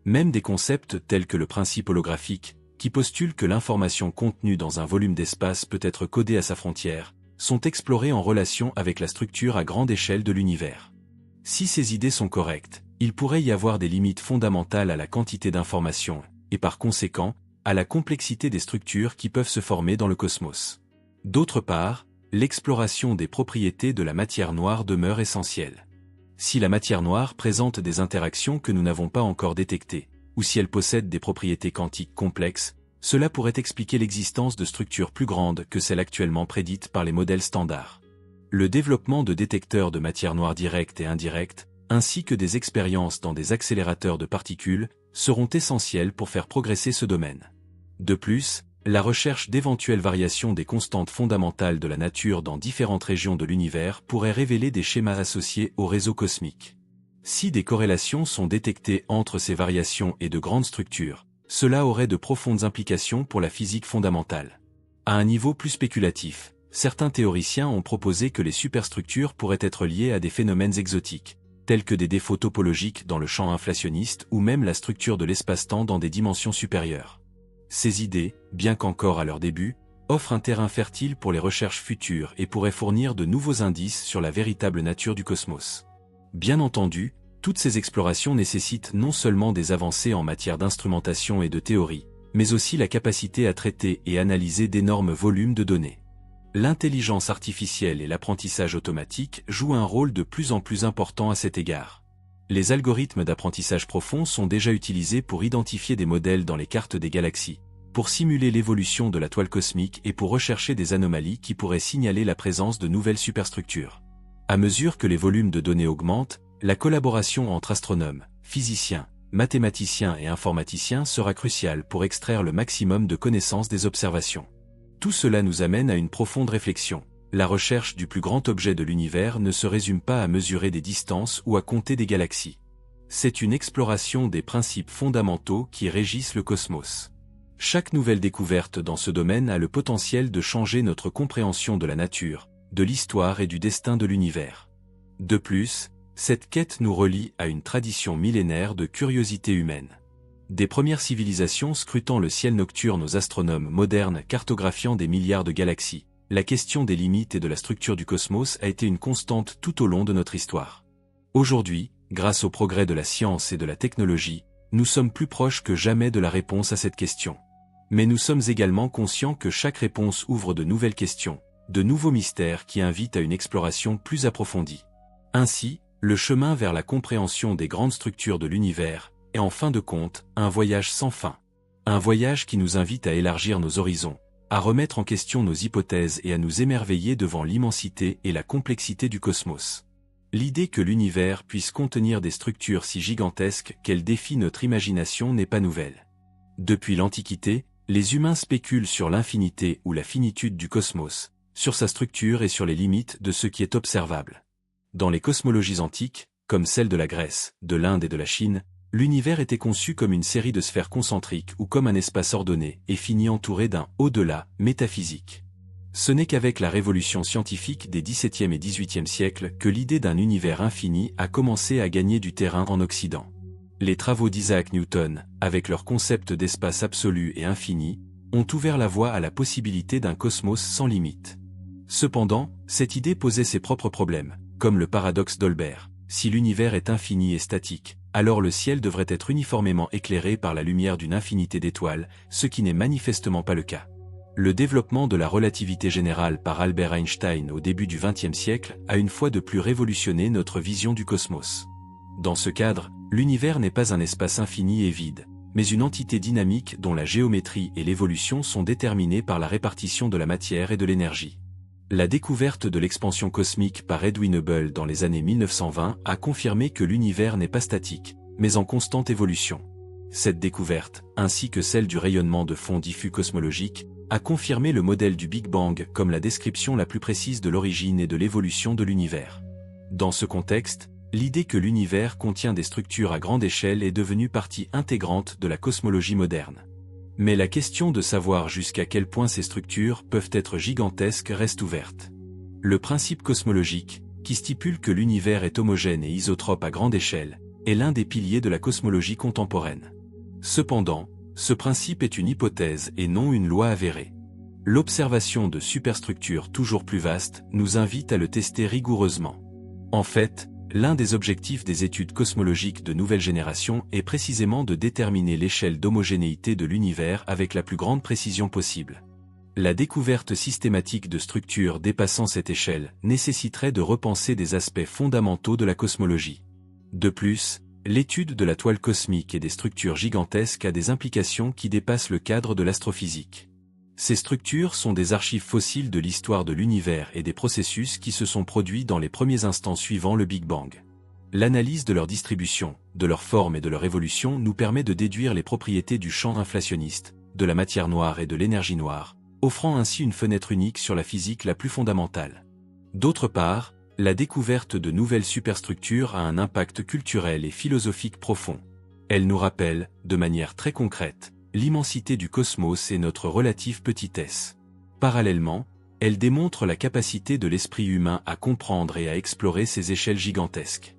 Même des concepts tels que le principe holographique, qui postule que l'information contenue dans un volume d'espace peut être codée à sa frontière, sont explorés en relation avec la structure à grande échelle de l'univers. Si ces idées sont correctes, il pourrait y avoir des limites fondamentales à la quantité d'informations, et par conséquent, à la complexité des structures qui peuvent se former dans le cosmos. D'autre part, l'exploration des propriétés de la matière noire demeure essentielle. Si la matière noire présente des interactions que nous n'avons pas encore détectées, ou si elle possède des propriétés quantiques complexes, cela pourrait expliquer l'existence de structures plus grandes que celles actuellement prédites par les modèles standards. Le développement de détecteurs de matière noire directe et indirecte, ainsi que des expériences dans des accélérateurs de particules, seront essentiels pour faire progresser ce domaine. De plus, la recherche d'éventuelles variations des constantes fondamentales de la nature dans différentes régions de l'univers pourrait révéler des schémas associés au réseau cosmique. Si des corrélations sont détectées entre ces variations et de grandes structures, cela aurait de profondes implications pour la physique fondamentale. À un niveau plus spéculatif, certains théoriciens ont proposé que les superstructures pourraient être liées à des phénomènes exotiques, tels que des défauts topologiques dans le champ inflationniste ou même la structure de l'espace-temps dans des dimensions supérieures. Ces idées, bien qu'encore à leur début, offrent un terrain fertile pour les recherches futures et pourraient fournir de nouveaux indices sur la véritable nature du cosmos. Bien entendu, toutes ces explorations nécessitent non seulement des avancées en matière d'instrumentation et de théorie, mais aussi la capacité à traiter et analyser d'énormes volumes de données. L'intelligence artificielle et l'apprentissage automatique jouent un rôle de plus en plus important à cet égard. Les algorithmes d'apprentissage profond sont déjà utilisés pour identifier des modèles dans les cartes des galaxies, pour simuler l'évolution de la toile cosmique et pour rechercher des anomalies qui pourraient signaler la présence de nouvelles superstructures. À mesure que les volumes de données augmentent, la collaboration entre astronomes, physiciens, mathématiciens et informaticiens sera cruciale pour extraire le maximum de connaissances des observations. Tout cela nous amène à une profonde réflexion. La recherche du plus grand objet de l'univers ne se résume pas à mesurer des distances ou à compter des galaxies. C'est une exploration des principes fondamentaux qui régissent le cosmos. Chaque nouvelle découverte dans ce domaine a le potentiel de changer notre compréhension de la nature, de l'histoire et du destin de l'univers. De plus, cette quête nous relie à une tradition millénaire de curiosité humaine. Des premières civilisations scrutant le ciel nocturne aux astronomes modernes cartographiant des milliards de galaxies, la question des limites et de la structure du cosmos a été une constante tout au long de notre histoire. Aujourd'hui, grâce au progrès de la science et de la technologie, nous sommes plus proches que jamais de la réponse à cette question. Mais nous sommes également conscients que chaque réponse ouvre de nouvelles questions, de nouveaux mystères qui invitent à une exploration plus approfondie. Ainsi, le chemin vers la compréhension des grandes structures de l'univers est en fin de compte un voyage sans fin. Un voyage qui nous invite à élargir nos horizons, à remettre en question nos hypothèses et à nous émerveiller devant l'immensité et la complexité du cosmos. L'idée que l'univers puisse contenir des structures si gigantesques qu'elles défient notre imagination n'est pas nouvelle. Depuis l'Antiquité, les humains spéculent sur l'infinité ou la finitude du cosmos, sur sa structure et sur les limites de ce qui est observable. Dans les cosmologies antiques, comme celle de la Grèce, de l'Inde et de la Chine, l'univers était conçu comme une série de sphères concentriques ou comme un espace ordonné et fini entouré d'un au-delà métaphysique. Ce n'est qu'avec la révolution scientifique des XVIIe et XVIIIe siècles que l'idée d'un univers infini a commencé à gagner du terrain en Occident. Les travaux d'Isaac Newton, avec leur concept d'espace absolu et infini, ont ouvert la voie à la possibilité d'un cosmos sans limite. Cependant, cette idée posait ses propres problèmes, comme le paradoxe d'Olbert. Si l'univers est infini et statique, alors le ciel devrait être uniformément éclairé par la lumière d'une infinité d'étoiles, ce qui n'est manifestement pas le cas. Le développement de la relativité générale par Albert Einstein au début du XXe siècle a une fois de plus révolutionné notre vision du cosmos. Dans ce cadre, l'univers n'est pas un espace infini et vide, mais une entité dynamique dont la géométrie et l'évolution sont déterminées par la répartition de la matière et de l'énergie. La découverte de l'expansion cosmique par Edwin Hubble dans les années 1920 a confirmé que l'univers n'est pas statique, mais en constante évolution. Cette découverte, ainsi que celle du rayonnement de fond diffus cosmologique, a confirmé le modèle du Big Bang comme la description la plus précise de l'origine et de l'évolution de l'univers. Dans ce contexte, l'idée que l'univers contient des structures à grande échelle est devenue partie intégrante de la cosmologie moderne. Mais la question de savoir jusqu'à quel point ces structures peuvent être gigantesques reste ouverte. Le principe cosmologique, qui stipule que l'univers est homogène et isotrope à grande échelle, est l'un des piliers de la cosmologie contemporaine. Cependant, ce principe est une hypothèse et non une loi avérée. L'observation de superstructures toujours plus vastes nous invite à le tester rigoureusement. En fait, l'un des objectifs des études cosmologiques de nouvelle génération est précisément de déterminer l'échelle d'homogénéité de l'univers avec la plus grande précision possible. La découverte systématique de structures dépassant cette échelle nécessiterait de repenser des aspects fondamentaux de la cosmologie. De plus, l'étude de la toile cosmique et des structures gigantesques a des implications qui dépassent le cadre de l'astrophysique. Ces structures sont des archives fossiles de l'histoire de l'univers et des processus qui se sont produits dans les premiers instants suivant le Big Bang. L'analyse de leur distribution, de leur forme et de leur évolution nous permet de déduire les propriétés du champ inflationniste, de la matière noire et de l'énergie noire, offrant ainsi une fenêtre unique sur la physique la plus fondamentale. D'autre part, la découverte de nouvelles superstructures a un impact culturel et philosophique profond. Elle nous rappelle, de manière très concrète, l'immensité du cosmos et notre relative petitesse. Parallèlement, elle démontre la capacité de l'esprit humain à comprendre et à explorer ces échelles gigantesques.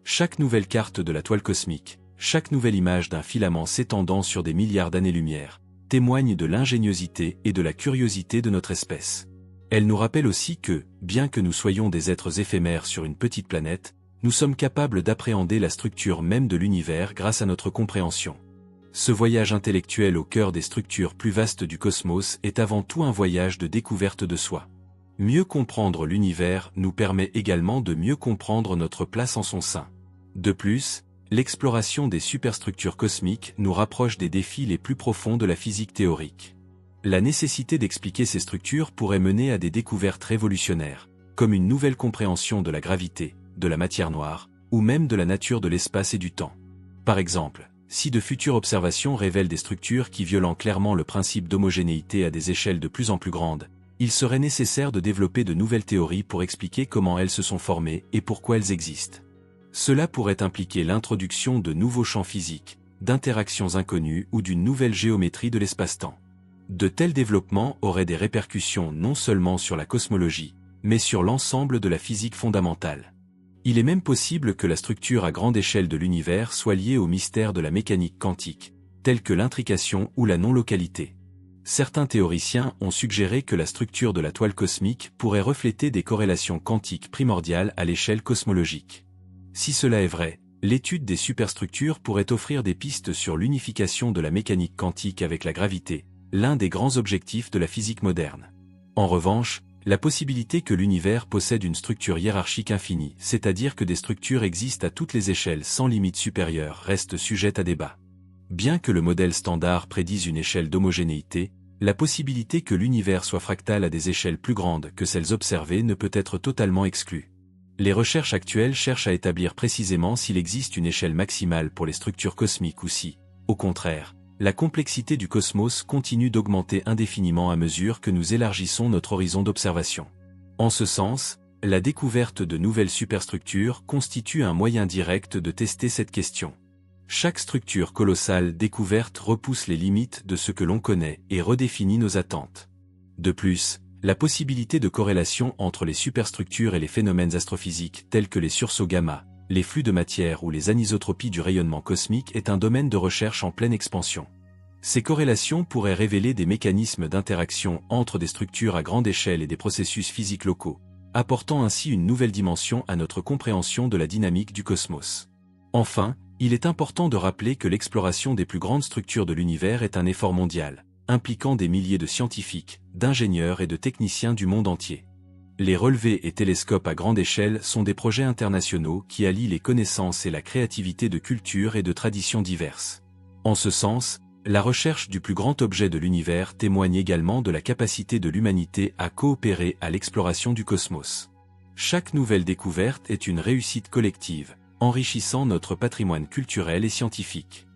Chaque nouvelle carte de la toile cosmique, chaque nouvelle image d'un filament s'étendant sur des milliards d'années-lumière, témoigne de l'ingéniosité et de la curiosité de notre espèce. Elle nous rappelle aussi que, bien que nous soyons des êtres éphémères sur une petite planète, nous sommes capables d'appréhender la structure même de l'univers grâce à notre compréhension. Ce voyage intellectuel au cœur des structures plus vastes du cosmos est avant tout un voyage de découverte de soi. Mieux comprendre l'univers nous permet également de mieux comprendre notre place en son sein. De plus, l'exploration des superstructures cosmiques nous rapproche des défis les plus profonds de la physique théorique. La nécessité d'expliquer ces structures pourrait mener à des découvertes révolutionnaires, comme une nouvelle compréhension de la gravité, de la matière noire, ou même de la nature de l'espace et du temps. Par exemple, si de futures observations révèlent des structures qui violent clairement le principe d'homogénéité à des échelles de plus en plus grandes, il serait nécessaire de développer de nouvelles théories pour expliquer comment elles se sont formées et pourquoi elles existent. Cela pourrait impliquer l'introduction de nouveaux champs physiques, d'interactions inconnues ou d'une nouvelle géométrie de l'espace-temps. De tels développements auraient des répercussions non seulement sur la cosmologie, mais sur l'ensemble de la physique fondamentale. Il est même possible que la structure à grande échelle de l'univers soit liée au mystère de la mécanique quantique, tels que l'intrication ou la non-localité. Certains théoriciens ont suggéré que la structure de la toile cosmique pourrait refléter des corrélations quantiques primordiales à l'échelle cosmologique. Si cela est vrai, l'étude des superstructures pourrait offrir des pistes sur l'unification de la mécanique quantique avec la gravité, l'un des grands objectifs de la physique moderne. En revanche, la possibilité que l'univers possède une structure hiérarchique infinie, c'est-à-dire que des structures existent à toutes les échelles sans limite supérieure, reste sujette à débat. Bien que le modèle standard prédise une échelle d'homogénéité, La possibilité que l'univers soit fractal à des échelles plus grandes que celles observées ne peut être totalement exclue. Les recherches actuelles cherchent à établir précisément s'il existe une échelle maximale pour les structures cosmiques ou si, au contraire, la complexité du cosmos continue d'augmenter indéfiniment à mesure que nous élargissons notre horizon d'observation. En ce sens, la découverte de nouvelles superstructures constitue un moyen direct de tester cette question. Chaque structure colossale découverte repousse les limites de ce que l'on connaît et redéfinit nos attentes. De plus, la possibilité de corrélation entre les superstructures et les phénomènes astrophysiques tels que les sursauts gamma, les flux de matière ou les anisotropies du rayonnement cosmique est un domaine de recherche en pleine expansion. Ces corrélations pourraient révéler des mécanismes d'interaction entre des structures à grande échelle et des processus physiques locaux, apportant ainsi une nouvelle dimension à notre compréhension de la dynamique du cosmos. Enfin, il est important de rappeler que l'exploration des plus grandes structures de l'univers est un effort mondial, impliquant des milliers de scientifiques, d'ingénieurs et de techniciens du monde entier. Les relevés et télescopes à grande échelle sont des projets internationaux qui allient les connaissances et la créativité de cultures et de traditions diverses. En ce sens, la recherche du plus grand objet de l'univers témoigne également de la capacité de l'humanité à coopérer à l'exploration du cosmos. Chaque nouvelle découverte est une réussite collective, enrichissant notre patrimoine culturel et scientifique.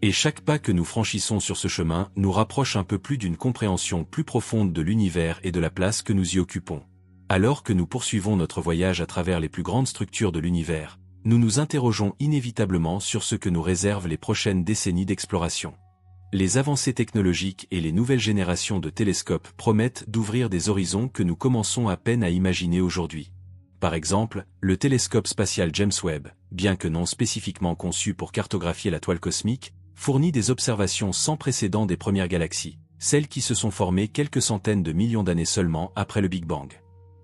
Et chaque pas que nous franchissons sur ce chemin nous rapproche un peu plus d'une compréhension plus profonde de l'univers et de la place que nous y occupons. Alors que nous poursuivons notre voyage à travers les plus grandes structures de l'univers, nous nous interrogeons inévitablement sur ce que nous réservent les prochaines décennies d'exploration. Les avancées technologiques et les nouvelles générations de télescopes promettent d'ouvrir des horizons que nous commençons à peine à imaginer aujourd'hui. Par exemple, le télescope spatial James Webb, bien que non spécifiquement conçu pour cartographier la toile cosmique, fournit des observations sans précédent des premières galaxies, celles qui se sont formées quelques centaines de millions d'années seulement après le Big Bang.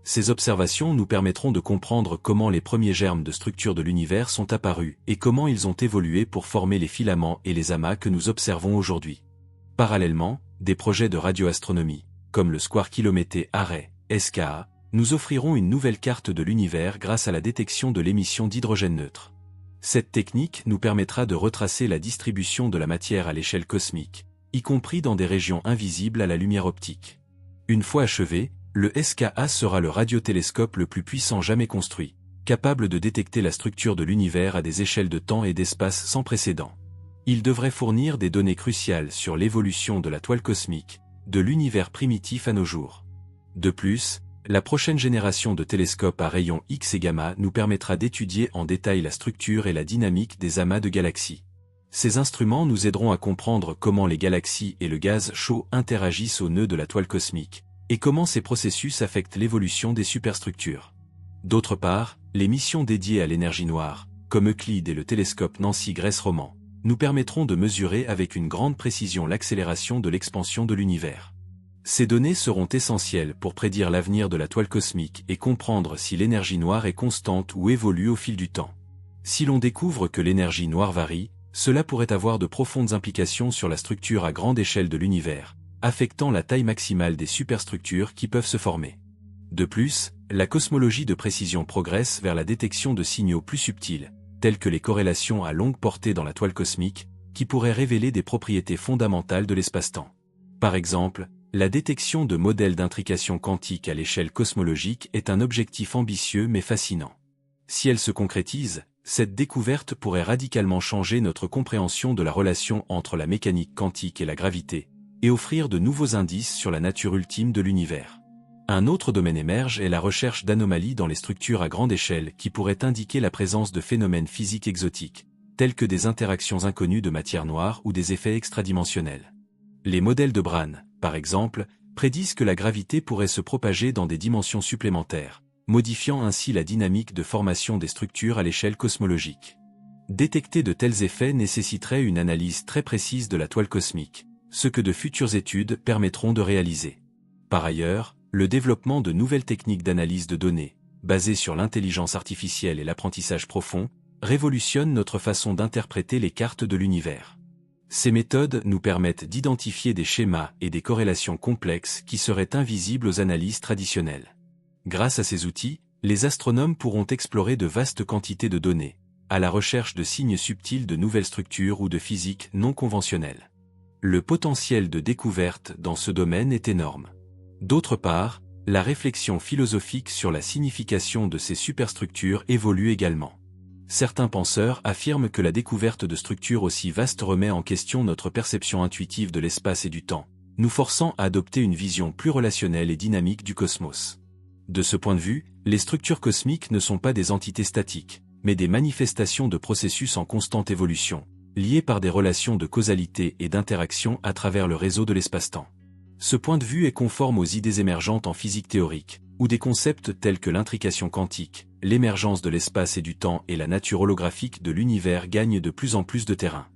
Ces observations nous permettront de comprendre comment les premiers germes de structure de l'univers sont apparus et comment ils ont évolué pour former les filaments et les amas que nous observons aujourd'hui. Parallèlement, des projets de radioastronomie, comme le Square-Kilomété Array, SKA, nous offriront une nouvelle carte de l'univers grâce à la détection de l'émission d'hydrogène neutre. Cette technique nous permettra de retracer la distribution de la matière à l'échelle cosmique, y compris dans des régions invisibles à la lumière optique. Une fois achevé, le SKA sera le radiotélescope le plus puissant jamais construit, capable de détecter la structure de l'univers à des échelles de temps et d'espace sans précédent. Il devrait fournir des données cruciales sur l'évolution de la toile cosmique, de l'univers primitif à nos jours. De plus, la prochaine génération de télescopes à rayons X et gamma nous permettra d'étudier en détail la structure et la dynamique des amas de galaxies. Ces instruments nous aideront à comprendre comment les galaxies et le gaz chaud interagissent au nœud de la toile cosmique, et comment ces processus affectent l'évolution des superstructures. D'autre part, les missions dédiées à l'énergie noire, comme Euclide et le télescope Nancy Grace Roman, nous permettront de mesurer avec une grande précision l'accélération de l'expansion de l'univers. Ces données seront essentielles pour prédire l'avenir de la toile cosmique et comprendre si l'énergie noire est constante ou évolue au fil du temps. Si l'on découvre que l'énergie noire varie, cela pourrait avoir de profondes implications sur la structure à grande échelle de l'univers, affectant la taille maximale des superstructures qui peuvent se former. De plus, la cosmologie de précision progresse vers la détection de signaux plus subtils, tels que les corrélations à longue portée dans la toile cosmique, qui pourraient révéler des propriétés fondamentales de l'espace-temps. Par exemple, la détection de modèles d'intrication quantique à l'échelle cosmologique est un objectif ambitieux mais fascinant. Si elle se concrétise, cette découverte pourrait radicalement changer notre compréhension de la relation entre la mécanique quantique et la gravité, et offrir de nouveaux indices sur la nature ultime de l'univers. Un autre domaine émerge est la recherche d'anomalies dans les structures à grande échelle qui pourraient indiquer la présence de phénomènes physiques exotiques, tels que des interactions inconnues de matière noire ou des effets extradimensionnels. Les modèles de Brane, par exemple, prédisent que la gravité pourrait se propager dans des dimensions supplémentaires, modifiant ainsi la dynamique de formation des structures à l'échelle cosmologique. Détecter de tels effets nécessiterait une analyse très précise de la toile cosmique, ce que de futures études permettront de réaliser. Par ailleurs, le développement de nouvelles techniques d'analyse de données, basées sur l'intelligence artificielle et l'apprentissage profond, révolutionne notre façon d'interpréter les cartes de l'univers. Ces méthodes nous permettent d'identifier des schémas et des corrélations complexes qui seraient invisibles aux analyses traditionnelles. Grâce à ces outils, les astronomes pourront explorer de vastes quantités de données, à la recherche de signes subtils de nouvelles structures ou de physique non conventionnelle. Le potentiel de découverte dans ce domaine est énorme. D'autre part, la réflexion philosophique sur la signification de ces superstructures évolue également. Certains penseurs affirment que la découverte de structures aussi vastes remet en question notre perception intuitive de l'espace et du temps, nous forçant à adopter une vision plus relationnelle et dynamique du cosmos. De ce point de vue, les structures cosmiques ne sont pas des entités statiques, mais des manifestations de processus en constante évolution, liés par des relations de causalité et d'interaction à travers le réseau de l'espace-temps. Ce point de vue est conforme aux idées émergentes en physique théorique, où des concepts tels que l'intrication quantique, l'émergence de l'espace et du temps et la nature holographique de l'univers gagnent de plus en plus de terrain.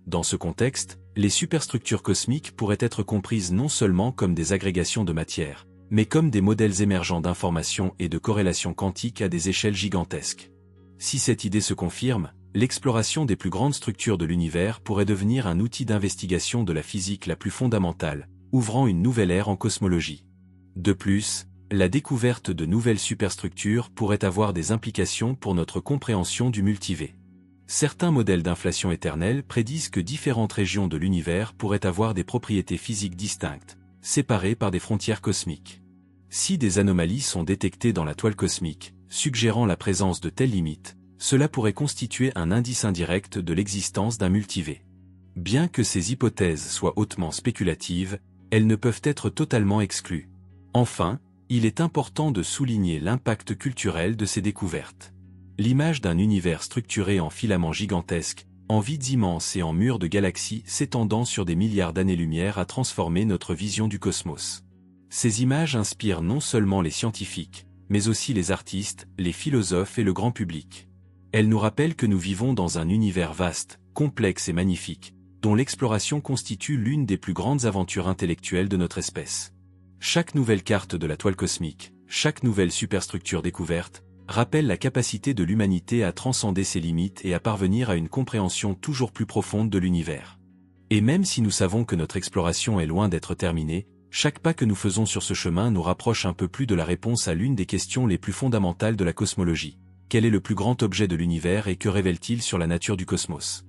Dans ce contexte, les superstructures cosmiques pourraient être comprises non seulement comme des agrégations de matière, mais comme des modèles émergents d'information et de corrélation quantique à des échelles gigantesques. Si cette idée se confirme, l'exploration des plus grandes structures de l'univers pourrait devenir un outil d'investigation de la physique la plus fondamentale, ouvrant une nouvelle ère en cosmologie. De plus, la découverte de nouvelles superstructures pourrait avoir des implications pour notre compréhension du multivers. Certains modèles d'inflation éternelle prédisent que différentes régions de l'univers pourraient avoir des propriétés physiques distinctes, séparées par des frontières cosmiques. Si des anomalies sont détectées dans la toile cosmique, suggérant la présence de telles limites, cela pourrait constituer un indice indirect de l'existence d'un multivers. Bien que ces hypothèses soient hautement spéculatives, elles ne peuvent être totalement exclues. Enfin, il est important de souligner l'impact culturel de ces découvertes. L'image d'un univers structuré en filaments gigantesques, en vides immenses et en murs de galaxies s'étendant sur des milliards d'années-lumière a transformé notre vision du cosmos. Ces images inspirent non seulement les scientifiques, mais aussi les artistes, les philosophes et le grand public. Elles nous rappellent que nous vivons dans un univers vaste, complexe et magnifique, dont l'exploration constitue l'une des plus grandes aventures intellectuelles de notre espèce. Chaque nouvelle carte de la toile cosmique, chaque nouvelle superstructure découverte, rappelle la capacité de l'humanité à transcender ses limites et à parvenir à une compréhension toujours plus profonde de l'univers. Et même si nous savons que notre exploration est loin d'être terminée, chaque pas que nous faisons sur ce chemin nous rapproche un peu plus de la réponse à l'une des questions les plus fondamentales de la cosmologie. Quel est le plus grand objet de l'univers et que révèle-t-il sur la nature du cosmos?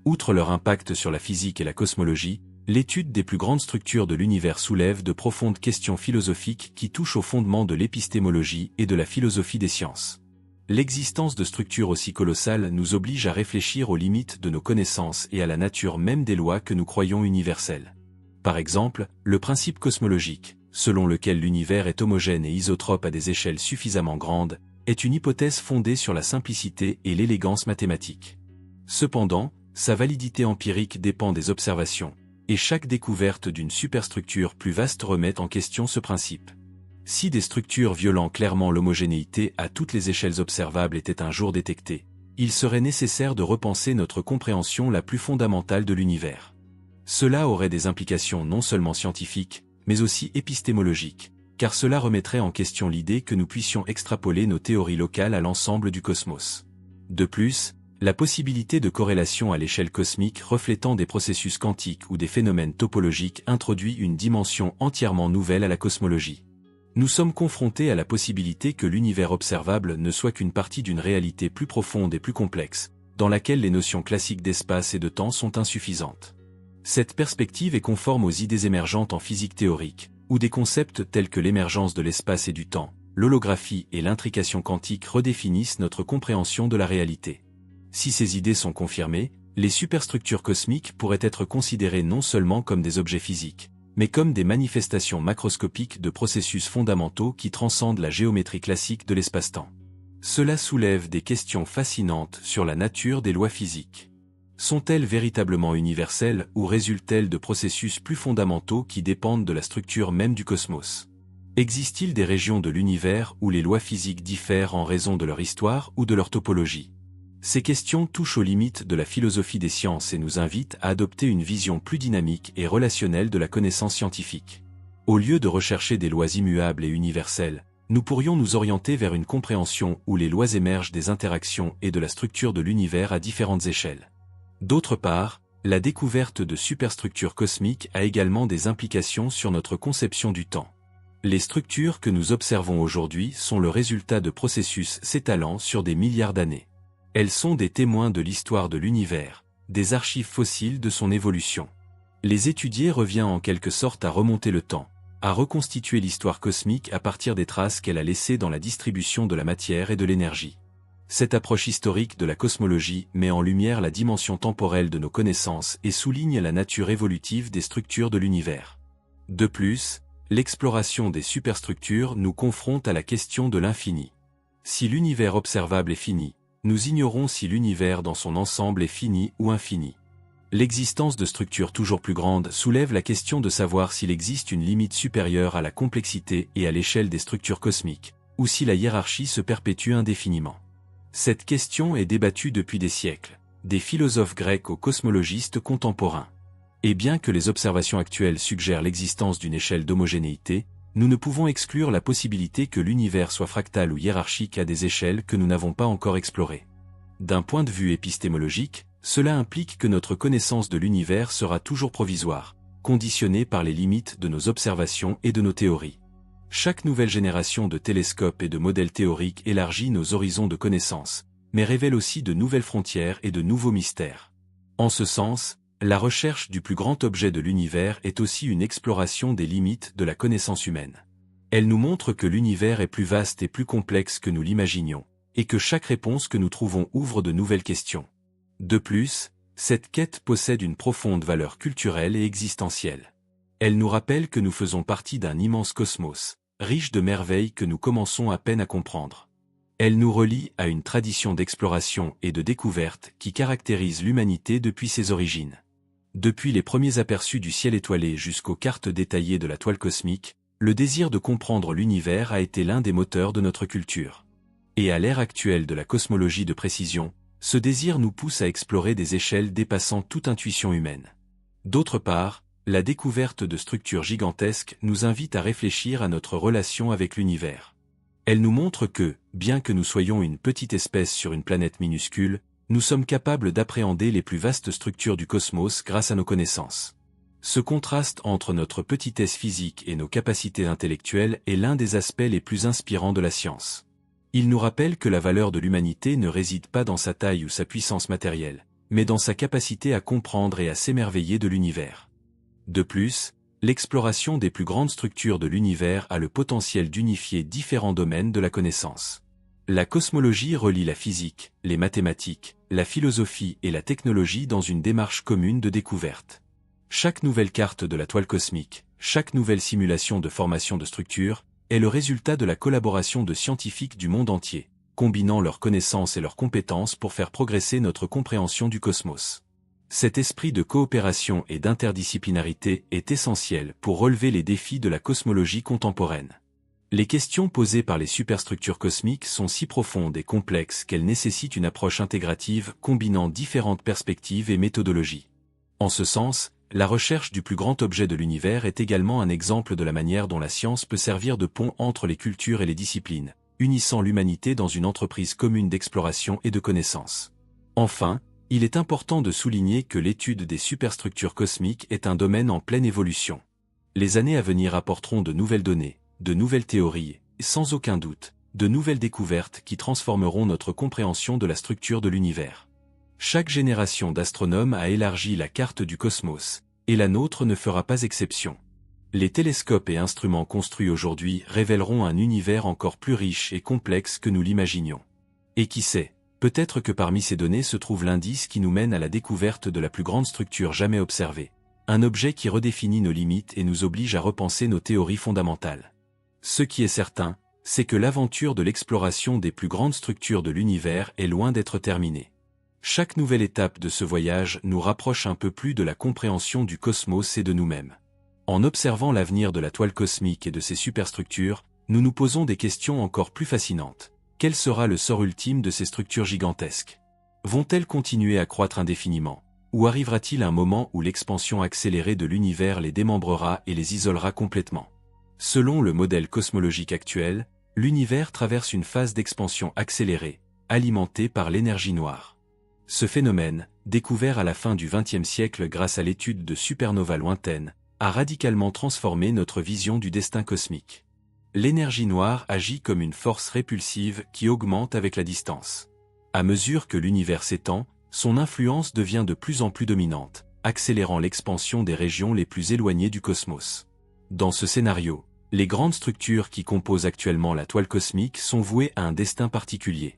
Outre leur impact sur la physique et la cosmologie, l'étude des plus grandes structures de l'univers soulève de profondes questions philosophiques qui touchent au fondement de l'épistémologie et de la philosophie des sciences. L'existence de structures aussi colossales nous oblige à réfléchir aux limites de nos connaissances et à la nature même des lois que nous croyons universelles. Par exemple, le principe cosmologique, selon lequel l'univers est homogène et isotrope à des échelles suffisamment grandes, est une hypothèse fondée sur la simplicité et l'élégance mathématique. Cependant, sa validité empirique dépend des observations, et chaque découverte d'une superstructure plus vaste remet en question ce principe. Si des structures violant clairement l'homogénéité à toutes les échelles observables étaient un jour détectées, il serait nécessaire de repenser notre compréhension la plus fondamentale de l'univers. Cela aurait des implications non seulement scientifiques, mais aussi épistémologiques, car cela remettrait en question l'idée que nous puissions extrapoler nos théories locales à l'ensemble du cosmos. De plus, la possibilité de corrélation à l'échelle cosmique reflétant des processus quantiques ou des phénomènes topologiques introduit une dimension entièrement nouvelle à la cosmologie. Nous sommes confrontés à la possibilité que l'univers observable ne soit qu'une partie d'une réalité plus profonde et plus complexe, dans laquelle les notions classiques d'espace et de temps sont insuffisantes. Cette perspective est conforme aux idées émergentes en physique théorique, où des concepts tels que l'émergence de l'espace et du temps, l'holographie et l'intrication quantique redéfinissent notre compréhension de la réalité. Si ces idées sont confirmées, les superstructures cosmiques pourraient être considérées non seulement comme des objets physiques, mais comme des manifestations macroscopiques de processus fondamentaux qui transcendent la géométrie classique de l'espace-temps. Cela soulève des questions fascinantes sur la nature des lois physiques. Sont-elles véritablement universelles ou résultent-elles de processus plus fondamentaux qui dépendent de la structure même du cosmos? Existe-t-il des régions de l'univers où les lois physiques diffèrent en raison de leur histoire ou de leur topologie? Ces questions touchent aux limites de la philosophie des sciences et nous invitent à adopter une vision plus dynamique et relationnelle de la connaissance scientifique. Au lieu de rechercher des lois immuables et universelles, nous pourrions nous orienter vers une compréhension où les lois émergent des interactions et de la structure de l'univers à différentes échelles. D'autre part, la découverte de superstructures cosmiques a également des implications sur notre conception du temps. Les structures que nous observons aujourd'hui sont le résultat de processus s'étalant sur des milliards d'années. Elles sont des témoins de l'histoire de l'univers, des archives fossiles de son évolution. Les étudier revient en quelque sorte à remonter le temps, à reconstituer l'histoire cosmique à partir des traces qu'elle a laissées dans la distribution de la matière et de l'énergie. Cette approche historique de la cosmologie met en lumière la dimension temporelle de nos connaissances et souligne la nature évolutive des structures de l'univers. De plus, l'exploration des superstructures nous confronte à la question de l'infini. Si l'univers observable est fini, nous ignorons si l'univers dans son ensemble est fini ou infini. L'existence de structures toujours plus grandes soulève la question de savoir s'il existe une limite supérieure à la complexité et à l'échelle des structures cosmiques, ou si la hiérarchie se perpétue indéfiniment. Cette question est débattue depuis des siècles, des philosophes grecs aux cosmologistes contemporains. Et bien que les observations actuelles suggèrent l'existence d'une échelle d'homogénéité, nous ne pouvons exclure la possibilité que l'univers soit fractal ou hiérarchique à des échelles que nous n'avons pas encore explorées. D'un point de vue épistémologique, cela implique que notre connaissance de l'univers sera toujours provisoire, conditionnée par les limites de nos observations et de nos théories. Chaque nouvelle génération de télescopes et de modèles théoriques élargit nos horizons de connaissances, mais révèle aussi de nouvelles frontières et de nouveaux mystères. En ce sens, la recherche du plus grand objet de l'univers est aussi une exploration des limites de la connaissance humaine. Elle nous montre que l'univers est plus vaste et plus complexe que nous l'imaginions, et que chaque réponse que nous trouvons ouvre de nouvelles questions. De plus, cette quête possède une profonde valeur culturelle et existentielle. Elle nous rappelle que nous faisons partie d'un immense cosmos, riche de merveilles que nous commençons à peine à comprendre. Elle nous relie à une tradition d'exploration et de découverte qui caractérise l'humanité depuis ses origines. Depuis les premiers aperçus du ciel étoilé jusqu'aux cartes détaillées de la toile cosmique, le désir de comprendre l'univers a été l'un des moteurs de notre culture. Et à l'ère actuelle de la cosmologie de précision, ce désir nous pousse à explorer des échelles dépassant toute intuition humaine. D'autre part, la découverte de structures gigantesques nous invite à réfléchir à notre relation avec l'univers. Elle nous montre que, bien que nous soyons une petite espèce sur une planète minuscule, nous sommes capables d'appréhender les plus vastes structures du cosmos grâce à nos connaissances. Ce contraste entre notre petitesse physique et nos capacités intellectuelles est l'un des aspects les plus inspirants de la science. Il nous rappelle que la valeur de l'humanité ne réside pas dans sa taille ou sa puissance matérielle, mais dans sa capacité à comprendre et à s'émerveiller de l'univers. De plus, l'exploration des plus grandes structures de l'univers a le potentiel d'unifier différents domaines de la connaissance. La cosmologie relie la physique, les mathématiques, la philosophie et la technologie dans une démarche commune de découverte. Chaque nouvelle carte de la toile cosmique, chaque nouvelle simulation de formation de structures, est le résultat de la collaboration de scientifiques du monde entier, combinant leurs connaissances et leurs compétences pour faire progresser notre compréhension du cosmos. Cet esprit de coopération et d'interdisciplinarité est essentiel pour relever les défis de la cosmologie contemporaine. Les questions posées par les superstructures cosmiques sont si profondes et complexes qu'elles nécessitent une approche intégrative combinant différentes perspectives et méthodologies. En ce sens, la recherche du plus grand objet de l'univers est également un exemple de la manière dont la science peut servir de pont entre les cultures et les disciplines, unissant l'humanité dans une entreprise commune d'exploration et de connaissance. Enfin, il est important de souligner que l'étude des superstructures cosmiques est un domaine en pleine évolution. Les années à venir apporteront de nouvelles données, de nouvelles théories, et sans aucun doute, de nouvelles découvertes qui transformeront notre compréhension de la structure de l'univers. Chaque génération d'astronomes a élargi la carte du cosmos, et la nôtre ne fera pas exception. Les télescopes et instruments construits aujourd'hui révéleront un univers encore plus riche et complexe que nous l'imaginions. Et qui sait, peut-être que parmi ces données se trouve l'indice qui nous mène à la découverte de la plus grande structure jamais observée, un objet qui redéfinit nos limites et nous oblige à repenser nos théories fondamentales. Ce qui est certain, c'est que l'aventure de l'exploration des plus grandes structures de l'univers est loin d'être terminée. Chaque nouvelle étape de ce voyage nous rapproche un peu plus de la compréhension du cosmos et de nous-mêmes. En observant l'avenir de la toile cosmique et de ses superstructures, nous nous posons des questions encore plus fascinantes. Quel sera le sort ultime de ces structures gigantesques? Vont-elles continuer à croître indéfiniment? Ou arrivera-t-il un moment où l'expansion accélérée de l'univers les démembrera et les isolera complètement? Selon le modèle cosmologique actuel, l'univers traverse une phase d'expansion accélérée, alimentée par l'énergie noire. Ce phénomène, découvert à la fin du XXe siècle grâce à l'étude de supernovas lointaines, a radicalement transformé notre vision du destin cosmique. L'énergie noire agit comme une force répulsive qui augmente avec la distance. À mesure que l'univers s'étend, son influence devient de plus en plus dominante, accélérant l'expansion des régions les plus éloignées du cosmos. Dans ce scénario, les grandes structures qui composent actuellement la toile cosmique sont vouées à un destin particulier.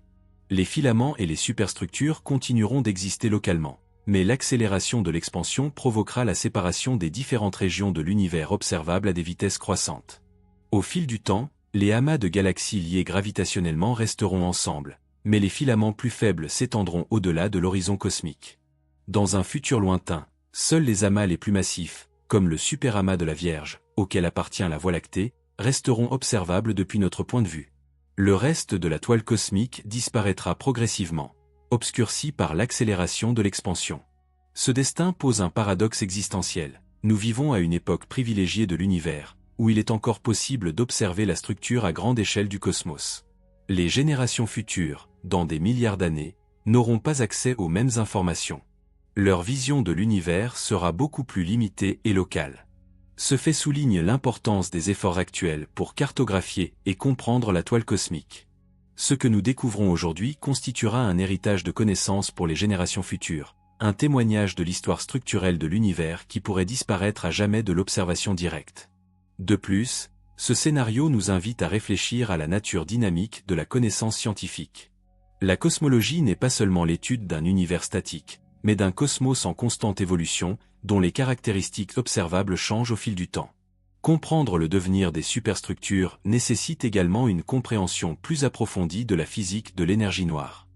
Les filaments et les superstructures continueront d'exister localement, mais l'accélération de l'expansion provoquera la séparation des différentes régions de l'univers observables à des vitesses croissantes. Au fil du temps, les amas de galaxies liés gravitationnellement resteront ensemble, mais les filaments plus faibles s'étendront au-delà de l'horizon cosmique. Dans un futur lointain, seuls les amas les plus massifs, comme le superamas de la Vierge, auquel appartient la Voie lactée, resteront observables depuis notre point de vue. Le reste de la toile cosmique disparaîtra progressivement, obscurci par l'accélération de l'expansion. Ce destin pose un paradoxe existentiel. Nous vivons à une époque privilégiée de l'univers, où il est encore possible d'observer la structure à grande échelle du cosmos. Les générations futures, dans des milliards d'années, n'auront pas accès aux mêmes informations. Leur vision de l'univers sera beaucoup plus limitée et locale. Ce fait souligne l'importance des efforts actuels pour cartographier et comprendre la toile cosmique. Ce que nous découvrons aujourd'hui constituera un héritage de connaissances pour les générations futures, un témoignage de l'histoire structurelle de l'univers qui pourrait disparaître à jamais de l'observation directe. De plus, ce scénario nous invite à réfléchir à la nature dynamique de la connaissance scientifique. La cosmologie n'est pas seulement l'étude d'un univers statique, mais d'un cosmos en constante évolution, dont les caractéristiques observables changent au fil du temps. Comprendre le devenir des superstructures nécessite également une compréhension plus approfondie de la physique de l'énergie noire.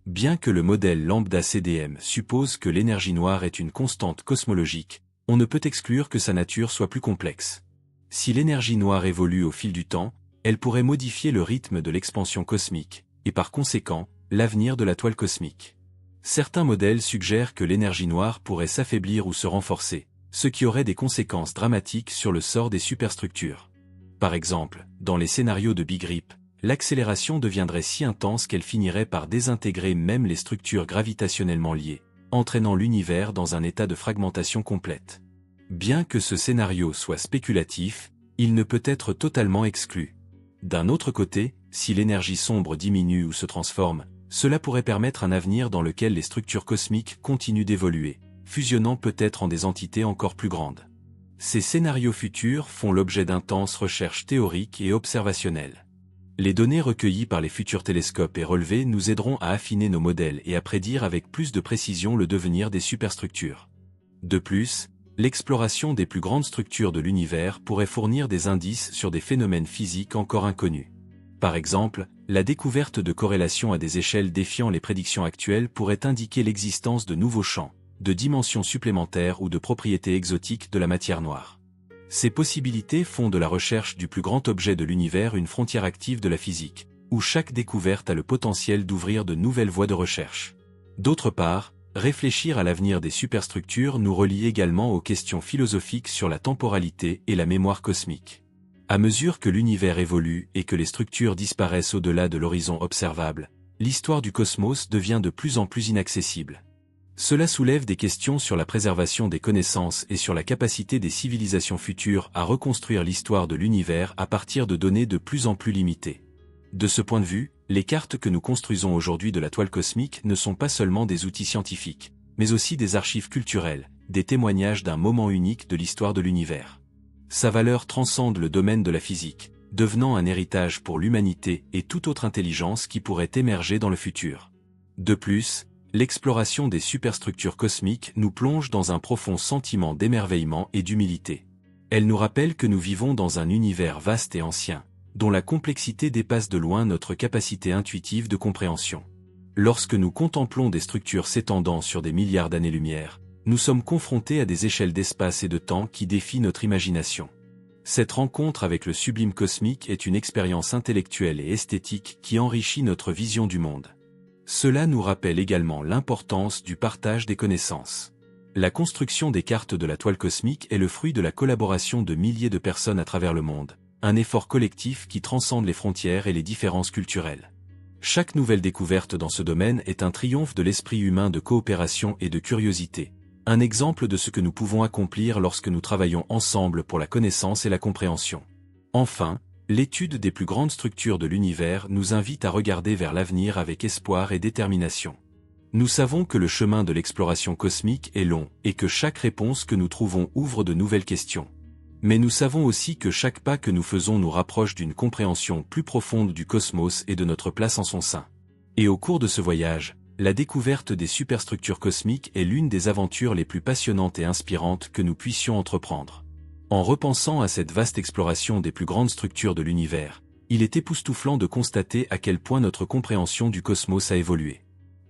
Bien que le modèle lambda CDM suppose que l'énergie noire est une constante cosmologique, on ne peut exclure que sa nature soit plus complexe. Si l'énergie noire évolue au fil du temps, elle pourrait modifier le rythme de l'expansion cosmique, et par conséquent, l'avenir de la toile cosmique. Certains modèles suggèrent que l'énergie noire pourrait s'affaiblir ou se renforcer, ce qui aurait des conséquences dramatiques sur le sort des superstructures. Par exemple, dans les scénarios de Big Rip, l'accélération deviendrait si intense qu'elle finirait par désintégrer même les structures gravitationnellement liées, entraînant l'univers dans un état de fragmentation complète. Bien que ce scénario soit spéculatif, il ne peut être totalement exclu. D'un autre côté, si l'énergie sombre diminue ou se transforme, cela pourrait permettre un avenir dans lequel les structures cosmiques continuent d'évoluer, fusionnant peut-être en des entités encore plus grandes. Ces scénarios futurs font l'objet d'intenses recherches théoriques et observationnelles. Les données recueillies par les futurs télescopes et relevés nous aideront à affiner nos modèles et à prédire avec plus de précision le devenir des superstructures. De plus, l'exploration des plus grandes structures de l'univers pourrait fournir des indices sur des phénomènes physiques encore inconnus. Par exemple, la découverte de corrélations à des échelles défiant les prédictions actuelles pourrait indiquer l'existence de nouveaux champs, de dimensions supplémentaires ou de propriétés exotiques de la matière noire. Ces possibilités font de la recherche du plus grand objet de l'univers une frontière active de la physique, où chaque découverte a le potentiel d'ouvrir de nouvelles voies de recherche. D'autre part, réfléchir à l'avenir des superstructures nous relie également aux questions philosophiques sur la temporalité et la mémoire cosmique. À mesure que l'univers évolue et que les structures disparaissent au-delà de l'horizon observable, l'histoire du cosmos devient de plus en plus inaccessible. Cela soulève des questions sur la préservation des connaissances et sur la capacité des civilisations futures à reconstruire l'histoire de l'univers à partir de données de plus en plus limitées. De ce point de vue, les cartes que nous construisons aujourd'hui de la toile cosmique ne sont pas seulement des outils scientifiques, mais aussi des archives culturelles, des témoignages d'un moment unique de l'histoire de l'univers. Sa valeur transcende le domaine de la physique, devenant un héritage pour l'humanité et toute autre intelligence qui pourrait émerger dans le futur. De plus, l'exploration des superstructures cosmiques nous plonge dans un profond sentiment d'émerveillement et d'humilité. Elle nous rappelle que nous vivons dans un univers vaste et ancien, dont la complexité dépasse de loin notre capacité intuitive de compréhension. Lorsque nous contemplons des structures s'étendant sur des milliards d'années-lumière, nous sommes confrontés à des échelles d'espace et de temps qui défient notre imagination. Cette rencontre avec le sublime cosmique est une expérience intellectuelle et esthétique qui enrichit notre vision du monde. Cela nous rappelle également l'importance du partage des connaissances. La construction des cartes de la toile cosmique est le fruit de la collaboration de milliers de personnes à travers le monde, un effort collectif qui transcende les frontières et les différences culturelles. Chaque nouvelle découverte dans ce domaine est un triomphe de l'esprit humain de coopération et de curiosité, un exemple de ce que nous pouvons accomplir lorsque nous travaillons ensemble pour la connaissance et la compréhension. Enfin, l'étude des plus grandes structures de l'univers nous invite à regarder vers l'avenir avec espoir et détermination. Nous savons que le chemin de l'exploration cosmique est long et que chaque réponse que nous trouvons ouvre de nouvelles questions. Mais nous savons aussi que chaque pas que nous faisons nous rapproche d'une compréhension plus profonde du cosmos et de notre place en son sein. Et au cours de ce voyage, la découverte des superstructures cosmiques est l'une des aventures les plus passionnantes et inspirantes que nous puissions entreprendre. En repensant à cette vaste exploration des plus grandes structures de l'univers, il est époustouflant de constater à quel point notre compréhension du cosmos a évolué.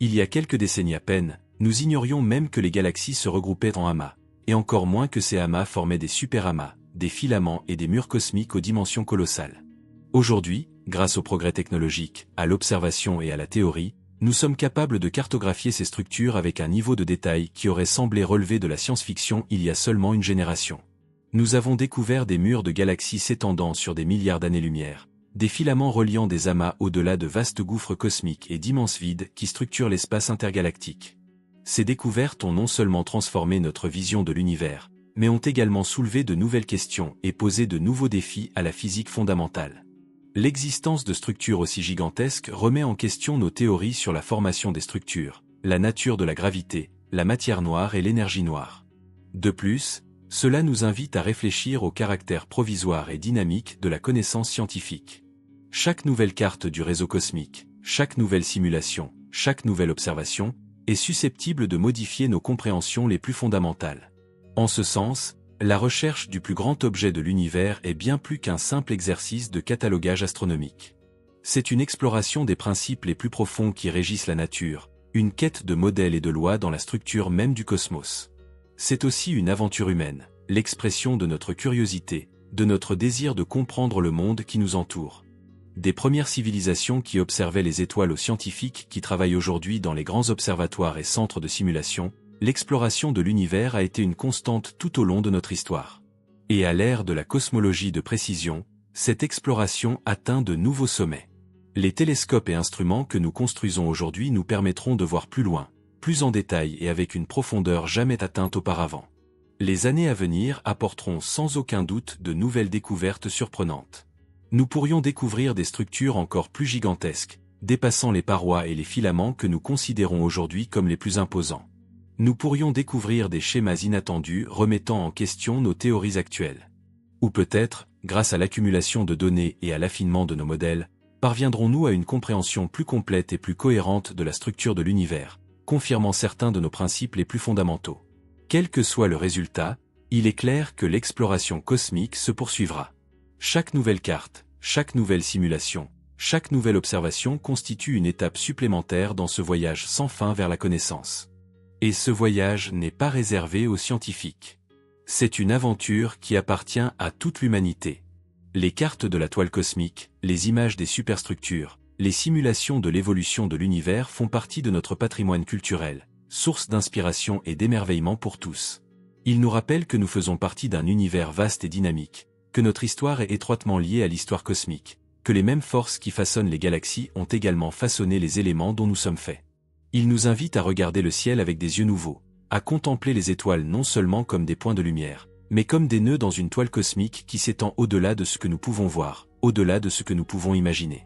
Il y a quelques décennies à peine, nous ignorions même que les galaxies se regroupaient en amas, et encore moins que ces amas formaient des superamas, des filaments et des murs cosmiques aux dimensions colossales. Aujourd'hui, grâce au progrès technologique, à l'observation et à la théorie, nous sommes capables de cartographier ces structures avec un niveau de détail qui aurait semblé relever de la science-fiction il y a seulement une génération. Nous avons découvert des murs de galaxies s'étendant sur des milliards d'années-lumière, des filaments reliant des amas au-delà de vastes gouffres cosmiques et d'immenses vides qui structurent l'espace intergalactique. Ces découvertes ont non seulement transformé notre vision de l'univers, mais ont également soulevé de nouvelles questions et posé de nouveaux défis à la physique fondamentale. L'existence de structures aussi gigantesques remet en question nos théories sur la formation des structures, la nature de la gravité, la matière noire et l'énergie noire. De plus, cela nous invite à réfléchir au caractère provisoire et dynamique de la connaissance scientifique. Chaque nouvelle carte du réseau cosmique, chaque nouvelle simulation, chaque nouvelle observation, est susceptible de modifier nos compréhensions les plus fondamentales. En ce sens, la recherche du plus grand objet de l'univers est bien plus qu'un simple exercice de catalogage astronomique. C'est une exploration des principes les plus profonds qui régissent la nature, une quête de modèles et de lois dans la structure même du cosmos. C'est aussi une aventure humaine, l'expression de notre curiosité, de notre désir de comprendre le monde qui nous entoure. Des premières civilisations qui observaient les étoiles aux scientifiques qui travaillent aujourd'hui dans les grands observatoires et centres de simulation, l'exploration de l'univers a été une constante tout au long de notre histoire. Et à l'ère de la cosmologie de précision, cette exploration atteint de nouveaux sommets. Les télescopes et instruments que nous construisons aujourd'hui nous permettront de voir plus loin, plus en détail et avec une profondeur jamais atteinte auparavant. Les années à venir apporteront sans aucun doute de nouvelles découvertes surprenantes. Nous pourrions découvrir des structures encore plus gigantesques, dépassant les parois et les filaments que nous considérons aujourd'hui comme les plus imposants. Nous pourrions découvrir des schémas inattendus remettant en question nos théories actuelles. Ou peut-être, grâce à l'accumulation de données et à l'affinement de nos modèles, parviendrons-nous à une compréhension plus complète et plus cohérente de la structure de l'univers, confirmant certains de nos principes les plus fondamentaux. Quel que soit le résultat, il est clair que l'exploration cosmique se poursuivra. Chaque nouvelle carte, chaque nouvelle simulation, chaque nouvelle observation constitue une étape supplémentaire dans ce voyage sans fin vers la connaissance. Et ce voyage n'est pas réservé aux scientifiques. C'est une aventure qui appartient à toute l'humanité. Les cartes de la toile cosmique, les images des superstructures, les simulations de l'évolution de l'univers font partie de notre patrimoine culturel, source d'inspiration et d'émerveillement pour tous. Ils nous rappellent que nous faisons partie d'un univers vaste et dynamique, que notre histoire est étroitement liée à l'histoire cosmique, que les mêmes forces qui façonnent les galaxies ont également façonné les éléments dont nous sommes faits. Ils nous invitent à regarder le ciel avec des yeux nouveaux, à contempler les étoiles non seulement comme des points de lumière, mais comme des nœuds dans une toile cosmique qui s'étend au-delà de ce que nous pouvons voir, au-delà de ce que nous pouvons imaginer.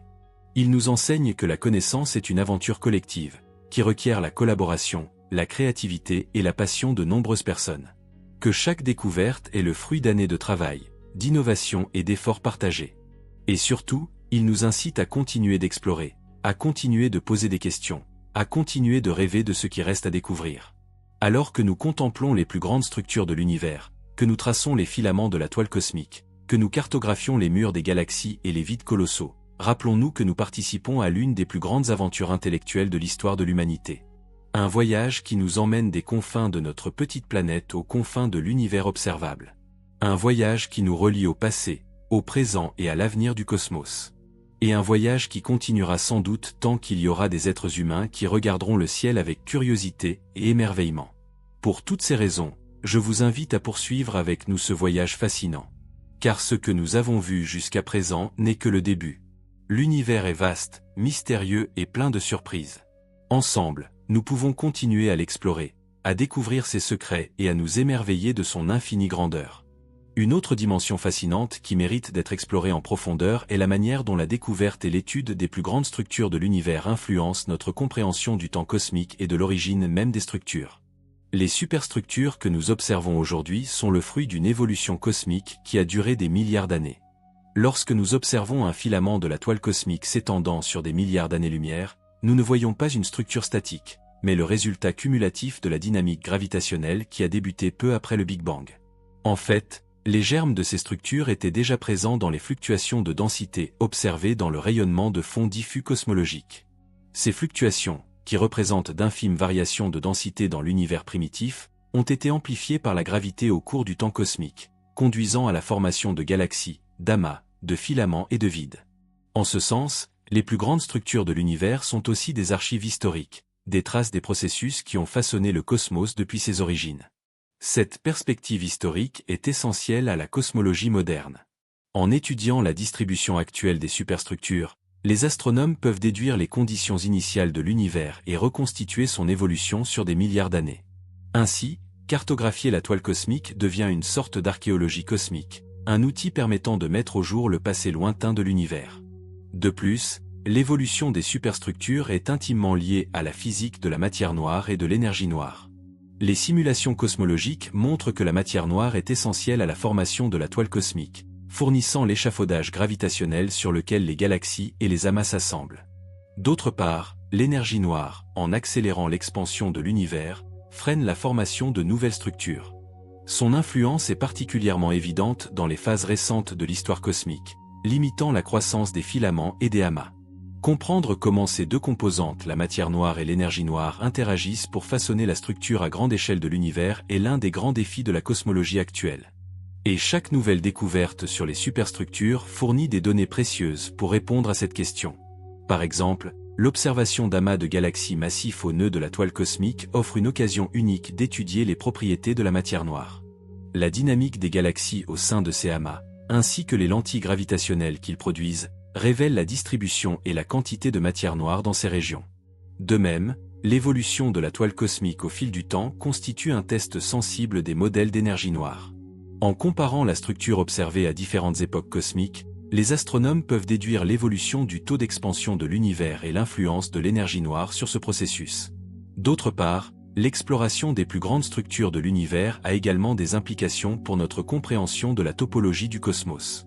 Ils nous enseignent que la connaissance est une aventure collective, qui requiert la collaboration, la créativité et la passion de nombreuses personnes. Que chaque découverte est le fruit d'années de travail, d'innovation et d'efforts partagés. Et surtout, ils nous incitent à continuer d'explorer, à continuer de poser des questions, à continuer de rêver de ce qui reste à découvrir. Alors que nous contemplons les plus grandes structures de l'univers, que nous traçons les filaments de la toile cosmique, que nous cartographions les murs des galaxies et les vides colossaux, rappelons-nous que nous participons à l'une des plus grandes aventures intellectuelles de l'histoire de l'humanité. Un voyage qui nous emmène des confins de notre petite planète aux confins de l'univers observable. Un voyage qui nous relie au passé, au présent et à l'avenir du cosmos. Et un voyage qui continuera sans doute tant qu'il y aura des êtres humains qui regarderont le ciel avec curiosité et émerveillement. Pour toutes ces raisons, je vous invite à poursuivre avec nous ce voyage fascinant. Car ce que nous avons vu jusqu'à présent n'est que le début. L'univers est vaste, mystérieux et plein de surprises. Ensemble, nous pouvons continuer à l'explorer, à découvrir ses secrets et à nous émerveiller de son infinie grandeur. Une autre dimension fascinante qui mérite d'être explorée en profondeur est la manière dont la découverte et l'étude des plus grandes structures de l'univers influencent notre compréhension du temps cosmique et de l'origine même des structures. Les superstructures que nous observons aujourd'hui sont le fruit d'une évolution cosmique qui a duré des milliards d'années. Lorsque nous observons un filament de la toile cosmique s'étendant sur des milliards d'années-lumière, nous ne voyons pas une structure statique, mais le résultat cumulatif de la dynamique gravitationnelle qui a débuté peu après le Big Bang. En fait, les germes de ces structures étaient déjà présents dans les fluctuations de densité observées dans le rayonnement de fond diffus cosmologique. Ces fluctuations, qui représentent d'infimes variations de densité dans l'univers primitif, ont été amplifiées par la gravité au cours du temps cosmique, conduisant à la formation de galaxies, d'amas, de filaments et de vides. En ce sens, les plus grandes structures de l'univers sont aussi des archives historiques, des traces des processus qui ont façonné le cosmos depuis ses origines. Cette perspective historique est essentielle à la cosmologie moderne. En étudiant la distribution actuelle des superstructures, les astronomes peuvent déduire les conditions initiales de l'univers et reconstituer son évolution sur des milliards d'années. Ainsi, cartographier la toile cosmique devient une sorte d'archéologie cosmique, un outil permettant de mettre au jour le passé lointain de l'univers. De plus, l'évolution des superstructures est intimement liée à la physique de la matière noire et de l'énergie noire. Les simulations cosmologiques montrent que la matière noire est essentielle à la formation de la toile cosmique, fournissant l'échafaudage gravitationnel sur lequel les galaxies et les amas s'assemblent. D'autre part, l'énergie noire, en accélérant l'expansion de l'univers, freine la formation de nouvelles structures. Son influence est particulièrement évidente dans les phases récentes de l'histoire cosmique, limitant la croissance des filaments et des amas. Comprendre comment ces deux composantes, la matière noire et l'énergie noire, interagissent pour façonner la structure à grande échelle de l'univers est l'un des grands défis de la cosmologie actuelle. Et chaque nouvelle découverte sur les superstructures fournit des données précieuses pour répondre à cette question. Par exemple, l'observation d'amas de galaxies massifs au nœud de la toile cosmique offre une occasion unique d'étudier les propriétés de la matière noire. La dynamique des galaxies au sein de ces amas, ainsi que les lentilles gravitationnelles qu'ils produisent, révèle la distribution et la quantité de matière noire dans ces régions. De même, l'évolution de la toile cosmique au fil du temps constitue un test sensible des modèles d'énergie noire. En comparant la structure observée à différentes époques cosmiques, les astronomes peuvent déduire l'évolution du taux d'expansion de l'univers et l'influence de l'énergie noire sur ce processus. D'autre part, l'exploration des plus grandes structures de l'univers a également des implications pour notre compréhension de la topologie du cosmos.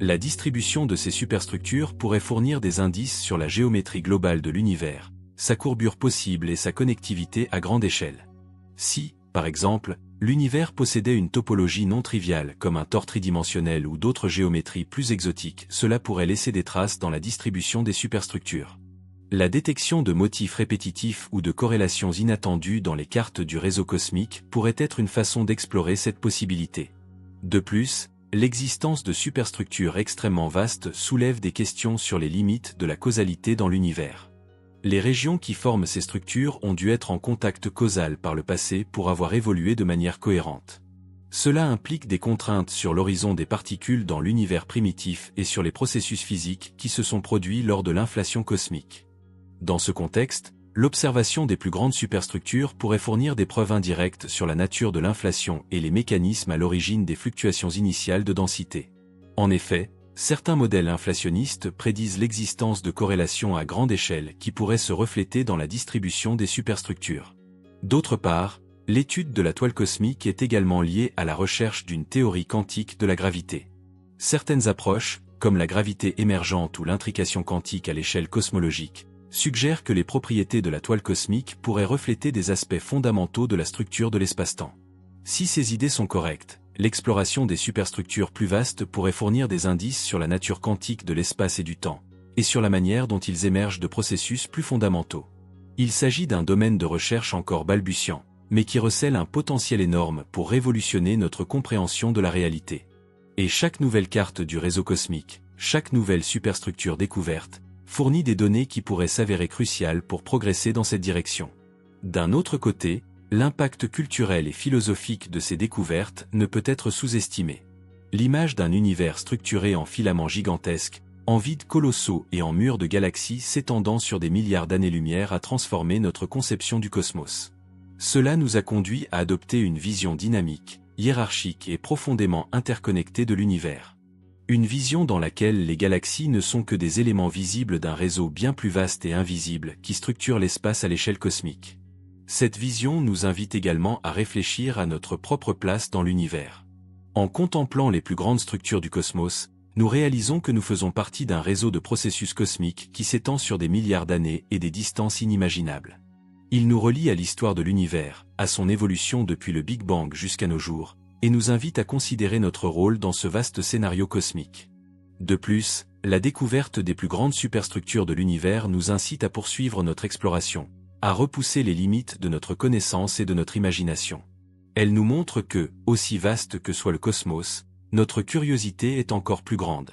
La distribution de ces superstructures pourrait fournir des indices sur la géométrie globale de l'univers, sa courbure possible et sa connectivité à grande échelle. Si, par exemple, l'univers possédait une topologie non triviale comme un tore tridimensionnel ou d'autres géométries plus exotiques, cela pourrait laisser des traces dans la distribution des superstructures. La détection de motifs répétitifs ou de corrélations inattendues dans les cartes du réseau cosmique pourrait être une façon d'explorer cette possibilité. De plus, l'existence de superstructures extrêmement vastes soulève des questions sur les limites de la causalité dans l'univers. Les régions qui forment ces structures ont dû être en contact causal par le passé pour avoir évolué de manière cohérente. Cela implique des contraintes sur l'horizon des particules dans l'univers primitif et sur les processus physiques qui se sont produits lors de l'inflation cosmique. Dans ce contexte, l'observation des plus grandes superstructures pourrait fournir des preuves indirectes sur la nature de l'inflation et les mécanismes à l'origine des fluctuations initiales de densité. En effet, certains modèles inflationnistes prédisent l'existence de corrélations à grande échelle qui pourraient se refléter dans la distribution des superstructures. D'autre part, l'étude de la toile cosmique est également liée à la recherche d'une théorie quantique de la gravité. Certaines approches, comme la gravité émergente ou l'intrication quantique à l'échelle cosmologique, suggère que les propriétés de la toile cosmique pourraient refléter des aspects fondamentaux de la structure de l'espace-temps. Si ces idées sont correctes, l'exploration des superstructures plus vastes pourrait fournir des indices sur la nature quantique de l'espace et du temps, et sur la manière dont ils émergent de processus plus fondamentaux. Il s'agit d'un domaine de recherche encore balbutiant, mais qui recèle un potentiel énorme pour révolutionner notre compréhension de la réalité. Et chaque nouvelle carte du réseau cosmique, chaque nouvelle superstructure découverte, fournit des données qui pourraient s'avérer cruciales pour progresser dans cette direction. D'un autre côté, l'impact culturel et philosophique de ces découvertes ne peut être sous-estimé. L'image d'un univers structuré en filaments gigantesques, en vides colossaux et en murs de galaxies s'étendant sur des milliards d'années-lumière a transformé notre conception du cosmos. Cela nous a conduit à adopter une vision dynamique, hiérarchique et profondément interconnecté de l'univers. Une vision dans laquelle les galaxies ne sont que des éléments visibles d'un réseau bien plus vaste et invisible qui structure l'espace à l'échelle cosmique. Cette vision nous invite également à réfléchir à notre propre place dans l'univers. En contemplant les plus grandes structures du cosmos, nous réalisons que nous faisons partie d'un réseau de processus cosmiques qui s'étend sur des milliards d'années et des distances inimaginables. Il nous relie à l'histoire de l'univers, à son évolution depuis le Big Bang jusqu'à nos jours, et nous invite à considérer notre rôle dans ce vaste scénario cosmique. De plus, la découverte des plus grandes superstructures de l'univers nous incite à poursuivre notre exploration, à repousser les limites de notre connaissance et de notre imagination. Elle nous montre que, aussi vaste que soit le cosmos, notre curiosité est encore plus grande.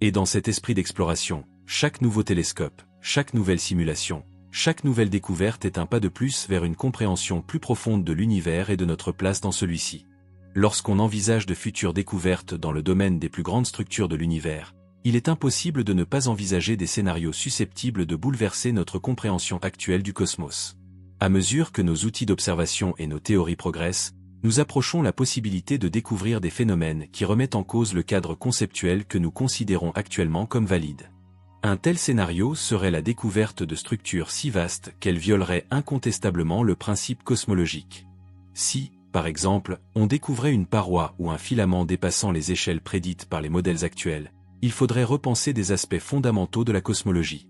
Et dans cet esprit d'exploration, chaque nouveau télescope, chaque nouvelle simulation, chaque nouvelle découverte est un pas de plus vers une compréhension plus profonde de l'univers et de notre place dans celui-ci. Lorsqu'on envisage de futures découvertes dans le domaine des plus grandes structures de l'univers, il est impossible de ne pas envisager des scénarios susceptibles de bouleverser notre compréhension actuelle du cosmos. À mesure que nos outils d'observation et nos théories progressent, nous approchons la possibilité de découvrir des phénomènes qui remettent en cause le cadre conceptuel que nous considérons actuellement comme valide. Un tel scénario serait la découverte de structures si vastes qu'elles violeraient incontestablement le principe cosmologique. Si, par exemple, on découvrait une paroi ou un filament dépassant les échelles prédites par les modèles actuels, il faudrait repenser des aspects fondamentaux de la cosmologie.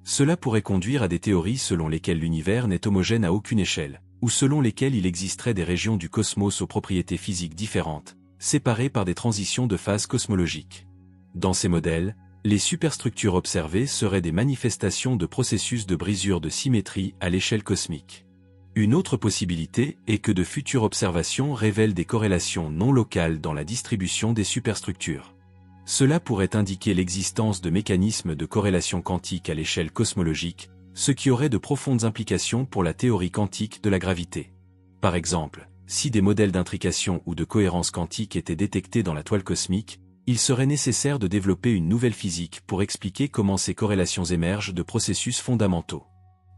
Cela pourrait conduire à des théories selon lesquelles l'univers n'est homogène à aucune échelle, ou selon lesquelles il existerait des régions du cosmos aux propriétés physiques différentes, séparées par des transitions de phase cosmologiques. Dans ces modèles, les superstructures observées seraient des manifestations de processus de brisure de symétrie à l'échelle cosmique. Une autre possibilité est que de futures observations révèlent des corrélations non locales dans la distribution des superstructures. Cela pourrait indiquer l'existence de mécanismes de corrélation quantique à l'échelle cosmologique, ce qui aurait de profondes implications pour la théorie quantique de la gravité. Par exemple, si des modèles d'intrication ou de cohérence quantique étaient détectés dans la toile cosmique, il serait nécessaire de développer une nouvelle physique pour expliquer comment ces corrélations émergent de processus fondamentaux.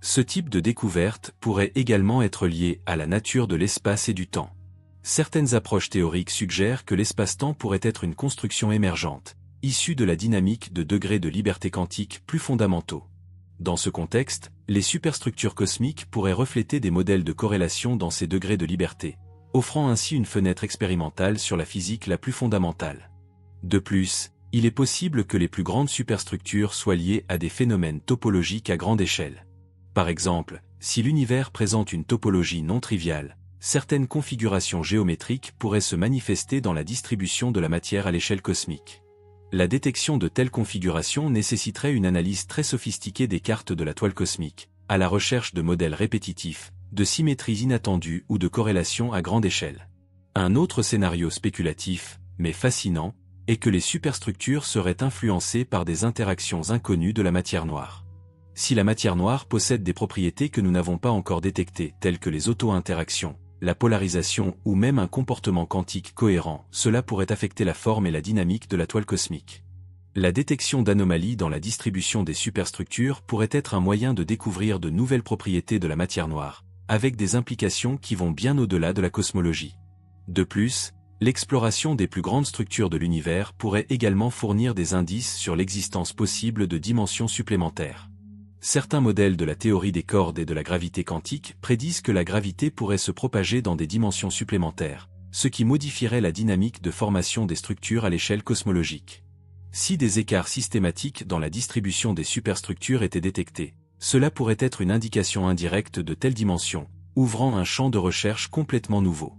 Ce type de découverte pourrait également être lié à la nature de l'espace et du temps. Certaines approches théoriques suggèrent que l'espace-temps pourrait être une construction émergente, issue de la dynamique de degrés de liberté quantique plus fondamentaux. Dans ce contexte, les superstructures cosmiques pourraient refléter des modèles de corrélation dans ces degrés de liberté, offrant ainsi une fenêtre expérimentale sur la physique la plus fondamentale. De plus, il est possible que les plus grandes superstructures soient liées à des phénomènes topologiques à grande échelle. Par exemple, si l'univers présente une topologie non triviale, certaines configurations géométriques pourraient se manifester dans la distribution de la matière à l'échelle cosmique. La détection de telles configurations nécessiterait une analyse très sophistiquée des cartes de la toile cosmique, à la recherche de modèles répétitifs, de symétries inattendues ou de corrélations à grande échelle. Un autre scénario spéculatif, mais fascinant, est que les superstructures seraient influencées par des interactions inconnues de la matière noire. Si la matière noire possède des propriétés que nous n'avons pas encore détectées, telles que les auto-interactions, la polarisation ou même un comportement quantique cohérent, cela pourrait affecter la forme et la dynamique de la toile cosmique. La détection d'anomalies dans la distribution des superstructures pourrait être un moyen de découvrir de nouvelles propriétés de la matière noire, avec des implications qui vont bien au-delà de la cosmologie. De plus, l'exploration des plus grandes structures de l'univers pourrait également fournir des indices sur l'existence possible de dimensions supplémentaires. Certains modèles de la théorie des cordes et de la gravité quantique prédisent que la gravité pourrait se propager dans des dimensions supplémentaires, ce qui modifierait la dynamique de formation des structures à l'échelle cosmologique. Si des écarts systématiques dans la distribution des superstructures étaient détectés, cela pourrait être une indication indirecte de telles dimensions, ouvrant un champ de recherche complètement nouveau.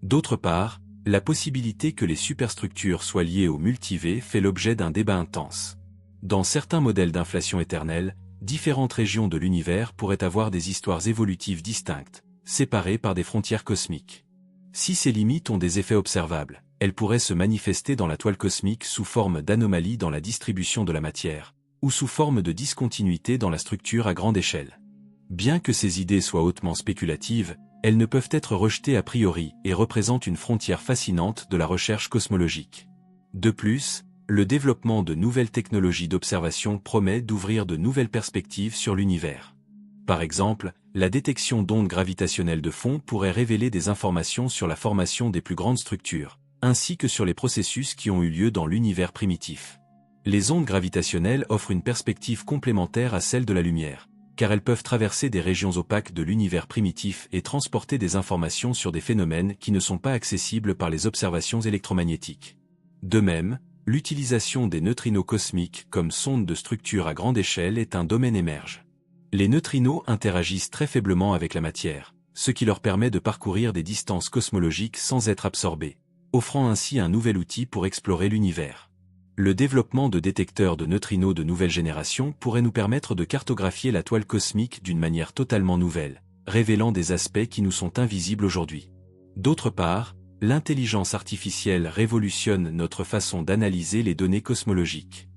D'autre part, la possibilité que les superstructures soient liées au multivers fait l'objet d'un débat intense. Dans certains modèles d'inflation éternelle, différentes régions de l'univers pourraient avoir des histoires évolutives distinctes, séparées par des frontières cosmiques. Si ces limites ont des effets observables, elles pourraient se manifester dans la toile cosmique sous forme d'anomalies dans la distribution de la matière, ou sous forme de discontinuité dans la structure à grande échelle. Bien que ces idées soient hautement spéculatives, elles ne peuvent être rejetées a priori et représentent une frontière fascinante de la recherche cosmologique. De plus, le développement de nouvelles technologies d'observation promet d'ouvrir de nouvelles perspectives sur l'univers. Par exemple, la détection d'ondes gravitationnelles de fond pourrait révéler des informations sur la formation des plus grandes structures, ainsi que sur les processus qui ont eu lieu dans l'univers primitif. Les ondes gravitationnelles offrent une perspective complémentaire à celle de la lumière, car elles peuvent traverser des régions opaques de l'univers primitif et transporter des informations sur des phénomènes qui ne sont pas accessibles par les observations électromagnétiques. De même, l'utilisation des neutrinos cosmiques comme sondes de structure à grande échelle est un domaine émerge. Les neutrinos interagissent très faiblement avec la matière, ce qui leur permet de parcourir des distances cosmologiques sans être absorbés, offrant ainsi un nouvel outil pour explorer l'univers. Le développement de détecteurs de neutrinos de nouvelle génération pourrait nous permettre de cartographier la toile cosmique d'une manière totalement nouvelle, révélant des aspects qui nous sont invisibles aujourd'hui. D'autre part, l'intelligence artificielle révolutionne notre façon d'analyser les données cosmologiques.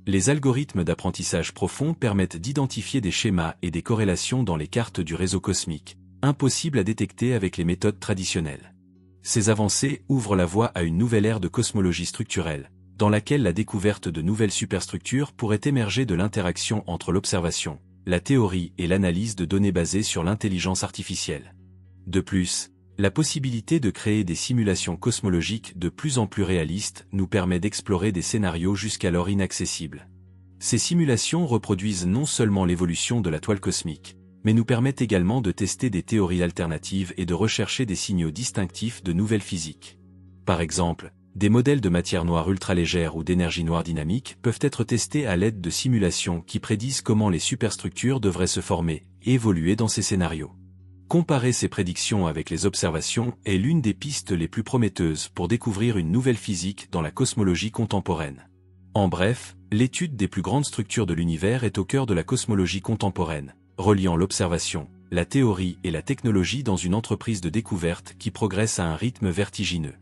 Les algorithmes d'apprentissage profond permettent d'identifier des schémas et des corrélations dans les cartes du réseau cosmique, impossibles à détecter avec les méthodes traditionnelles. Ces avancées ouvrent la voie à une nouvelle ère de cosmologie structurelle, dans laquelle la découverte de nouvelles superstructures pourrait émerger de l'interaction entre l'observation, la théorie et l'analyse de données basées sur l'intelligence artificielle. De plus, la possibilité de créer des simulations cosmologiques de plus en plus réalistes nous permet d'explorer des scénarios jusqu'alors inaccessibles. Ces simulations reproduisent non seulement l'évolution de la toile cosmique, mais nous permettent également de tester des théories alternatives et de rechercher des signaux distinctifs de nouvelles physiques. Par exemple, des modèles de matière noire ultralégère ou d'énergie noire dynamique peuvent être testés à l'aide de simulations qui prédisent comment les superstructures devraient se former et évoluer dans ces scénarios. Comparer ces prédictions avec les observations est l'une des pistes les plus prometteuses pour découvrir une nouvelle physique dans la cosmologie contemporaine. En bref, l'étude des plus grandes structures de l'univers est au cœur de la cosmologie contemporaine, reliant l'observation, la théorie et la technologie dans une entreprise de découverte qui progresse à un rythme vertigineux.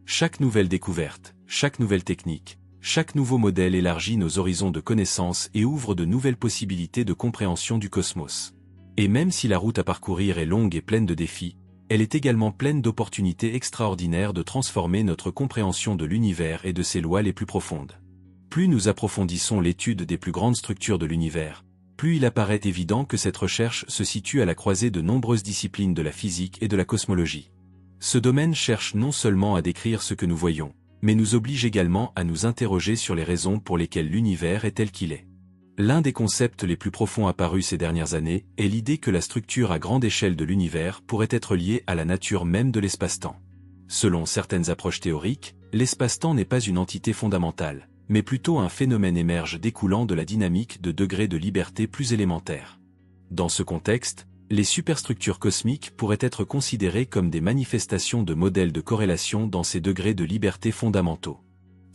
Chaque nouvelle découverte, chaque nouvelle technique, chaque nouveau modèle élargit nos horizons de connaissances et ouvre de nouvelles possibilités de compréhension du cosmos. Et même si la route à parcourir est longue et pleine de défis, elle est également pleine d'opportunités extraordinaires de transformer notre compréhension de l'univers et de ses lois les plus profondes. Plus nous approfondissons l'étude des plus grandes structures de l'univers, plus il apparaît évident que cette recherche se situe à la croisée de nombreuses disciplines de la physique et de la cosmologie. Ce domaine cherche non seulement à décrire ce que nous voyons, mais nous oblige également à nous interroger sur les raisons pour lesquelles l'univers est tel qu'il est. L'un des concepts les plus profonds apparus ces dernières années est l'idée que la structure à grande échelle de l'univers pourrait être liée à la nature même de l'espace-temps. Selon certaines approches théoriques, l'espace-temps n'est pas une entité fondamentale, mais plutôt un phénomène émerge découlant de la dynamique de degrés de liberté plus élémentaires. Dans ce contexte, les superstructures cosmiques pourraient être considérées comme des manifestations de modèles de corrélation dans ces degrés de liberté fondamentaux.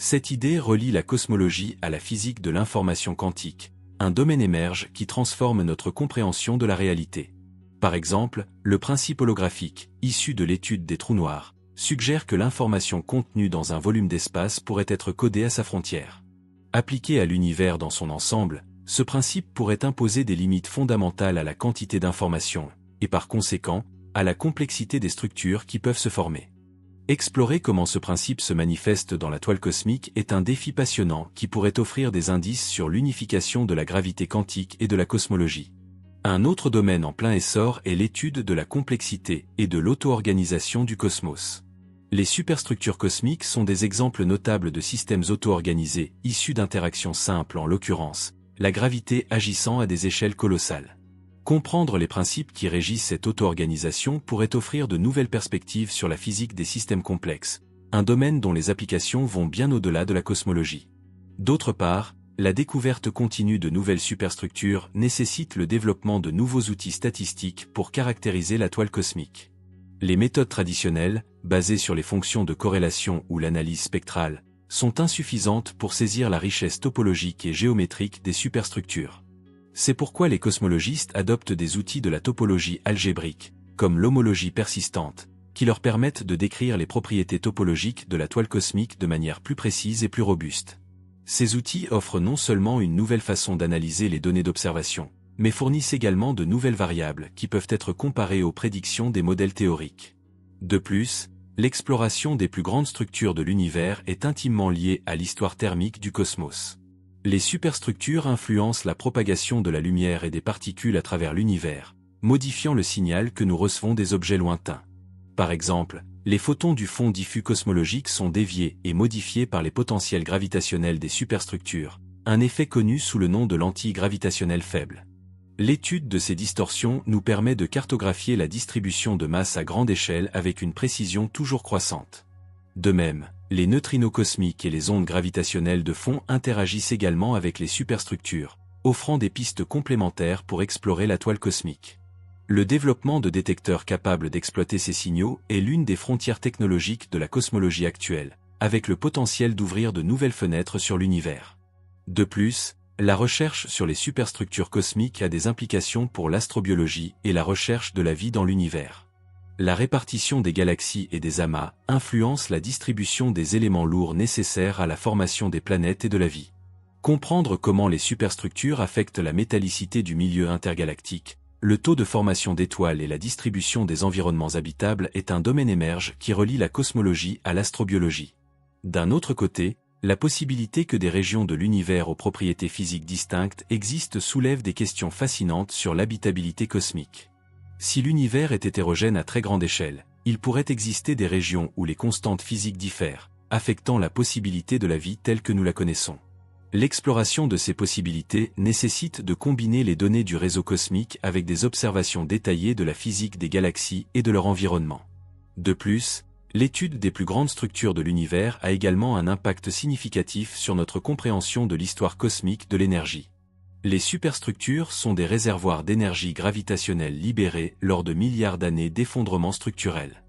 Cette idée relie la cosmologie à la physique de l'information quantique, un domaine émerge qui transforme notre compréhension de la réalité. Par exemple, le principe holographique, issu de l'étude des trous noirs, suggère que l'information contenue dans un volume d'espace pourrait être codée à sa frontière. Appliqué à l'univers dans son ensemble, ce principe pourrait imposer des limites fondamentales à la quantité d'informations, et par conséquent, à la complexité des structures qui peuvent se former. Explorer comment ce principe se manifeste dans la toile cosmique est un défi passionnant qui pourrait offrir des indices sur l'unification de la gravité quantique et de la cosmologie. Un autre domaine en plein essor est l'étude de la complexité et de l'auto-organisation du cosmos. Les superstructures cosmiques sont des exemples notables de systèmes auto-organisés, issus d'interactions simples en l'occurrence, la gravité agissant à des échelles colossales. Comprendre les principes qui régissent cette auto-organisation pourrait offrir de nouvelles perspectives sur la physique des systèmes complexes, un domaine dont les applications vont bien au-delà de la cosmologie. D'autre part, la découverte continue de nouvelles superstructures nécessite le développement de nouveaux outils statistiques pour caractériser la toile cosmique. Les méthodes traditionnelles, basées sur les fonctions de corrélation ou l'analyse spectrale, sont insuffisantes pour saisir la richesse topologique et géométrique des superstructures. C'est pourquoi les cosmologistes adoptent des outils de la topologie algébrique, comme l'homologie persistante, qui leur permettent de décrire les propriétés topologiques de la toile cosmique de manière plus précise et plus robuste. Ces outils offrent non seulement une nouvelle façon d'analyser les données d'observation, mais fournissent également de nouvelles variables qui peuvent être comparées aux prédictions des modèles théoriques. De plus, l'exploration des plus grandes structures de l'univers est intimement liée à l'histoire thermique du cosmos. Les superstructures influencent la propagation de la lumière et des particules à travers l'univers, modifiant le signal que nous recevons des objets lointains. Par exemple, les photons du fond diffus cosmologique sont déviés et modifiés par les potentiels gravitationnels des superstructures, un effet connu sous le nom de lentille gravitationnelle faible. L'étude de ces distorsions nous permet de cartographier la distribution de masse à grande échelle avec une précision toujours croissante. De même, les neutrinos cosmiques et les ondes gravitationnelles de fond interagissent également avec les superstructures, offrant des pistes complémentaires pour explorer la toile cosmique. Le développement de détecteurs capables d'exploiter ces signaux est l'une des frontières technologiques de la cosmologie actuelle, avec le potentiel d'ouvrir de nouvelles fenêtres sur l'univers. De plus, la recherche sur les superstructures cosmiques a des implications pour l'astrobiologie et la recherche de la vie dans l'univers. La répartition des galaxies et des amas influence la distribution des éléments lourds nécessaires à la formation des planètes et de la vie. Comprendre comment les superstructures affectent la métallicité du milieu intergalactique, le taux de formation d'étoiles et la distribution des environnements habitables est un domaine émerge qui relie la cosmologie à l'astrobiologie. D'un autre côté, la possibilité que des régions de l'univers aux propriétés physiques distinctes existent soulève des questions fascinantes sur l'habitabilité cosmique. Si l'univers est hétérogène à très grande échelle, il pourrait exister des régions où les constantes physiques diffèrent, affectant la possibilité de la vie telle que nous la connaissons. L'exploration de ces possibilités nécessite de combiner les données du réseau cosmique avec des observations détaillées de la physique des galaxies et de leur environnement. De plus, l'étude des plus grandes structures de l'univers a également un impact significatif sur notre compréhension de l'histoire cosmique de l'énergie. Les superstructures sont des réservoirs d'énergie gravitationnelle libérée lors de milliards d'années d'effondrement structurel.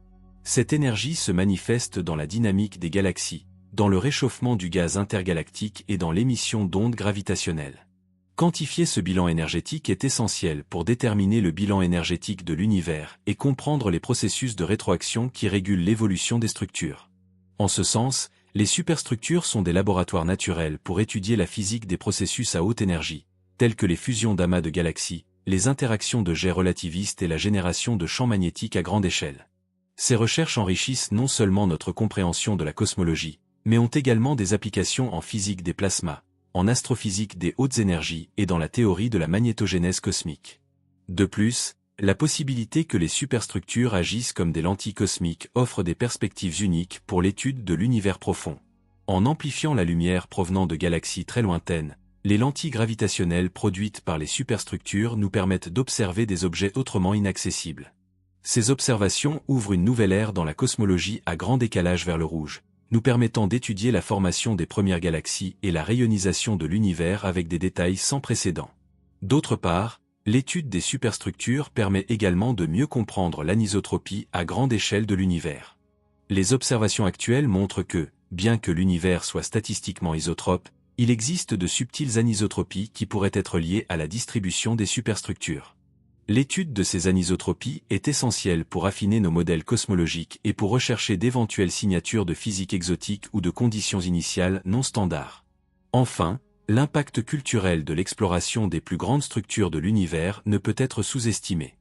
Cette énergie se manifeste dans la dynamique des galaxies, dans le réchauffement du gaz intergalactique et dans l'émission d'ondes gravitationnelles. Quantifier ce bilan énergétique est essentiel pour déterminer le bilan énergétique de l'univers et comprendre les processus de rétroaction qui régulent l'évolution des structures. En ce sens, les superstructures sont des laboratoires naturels pour étudier la physique des processus à haute énergie, tels que les fusions d'amas de galaxies, les interactions de jets relativistes et la génération de champs magnétiques à grande échelle. Ces recherches enrichissent non seulement notre compréhension de la cosmologie, mais ont également des applications en physique des plasmas, en astrophysique des hautes énergies et dans la théorie de la magnétogénèse cosmique. De plus, la possibilité que les superstructures agissent comme des lentilles cosmiques offre des perspectives uniques pour l'étude de l'univers profond. En amplifiant la lumière provenant de galaxies très lointaines, les lentilles gravitationnelles produites par les superstructures nous permettent d'observer des objets autrement inaccessibles. Ces observations ouvrent une nouvelle ère dans la cosmologie à grand décalage vers le rouge, nous permettant d'étudier la formation des premières galaxies et la rayonisation de l'univers avec des détails sans précédent. D'autre part, l'étude des superstructures permet également de mieux comprendre l'anisotropie à grande échelle de l'univers. Les observations actuelles montrent que, bien que l'univers soit statistiquement isotrope, il existe de subtiles anisotropies qui pourraient être liées à la distribution des superstructures. L'étude de ces anisotropies est essentielle pour affiner nos modèles cosmologiques et pour rechercher d'éventuelles signatures de physique exotique ou de conditions initiales non standards. Enfin, l'impact culturel de l'exploration des plus grandes structures de l'univers ne peut être sous-estimé.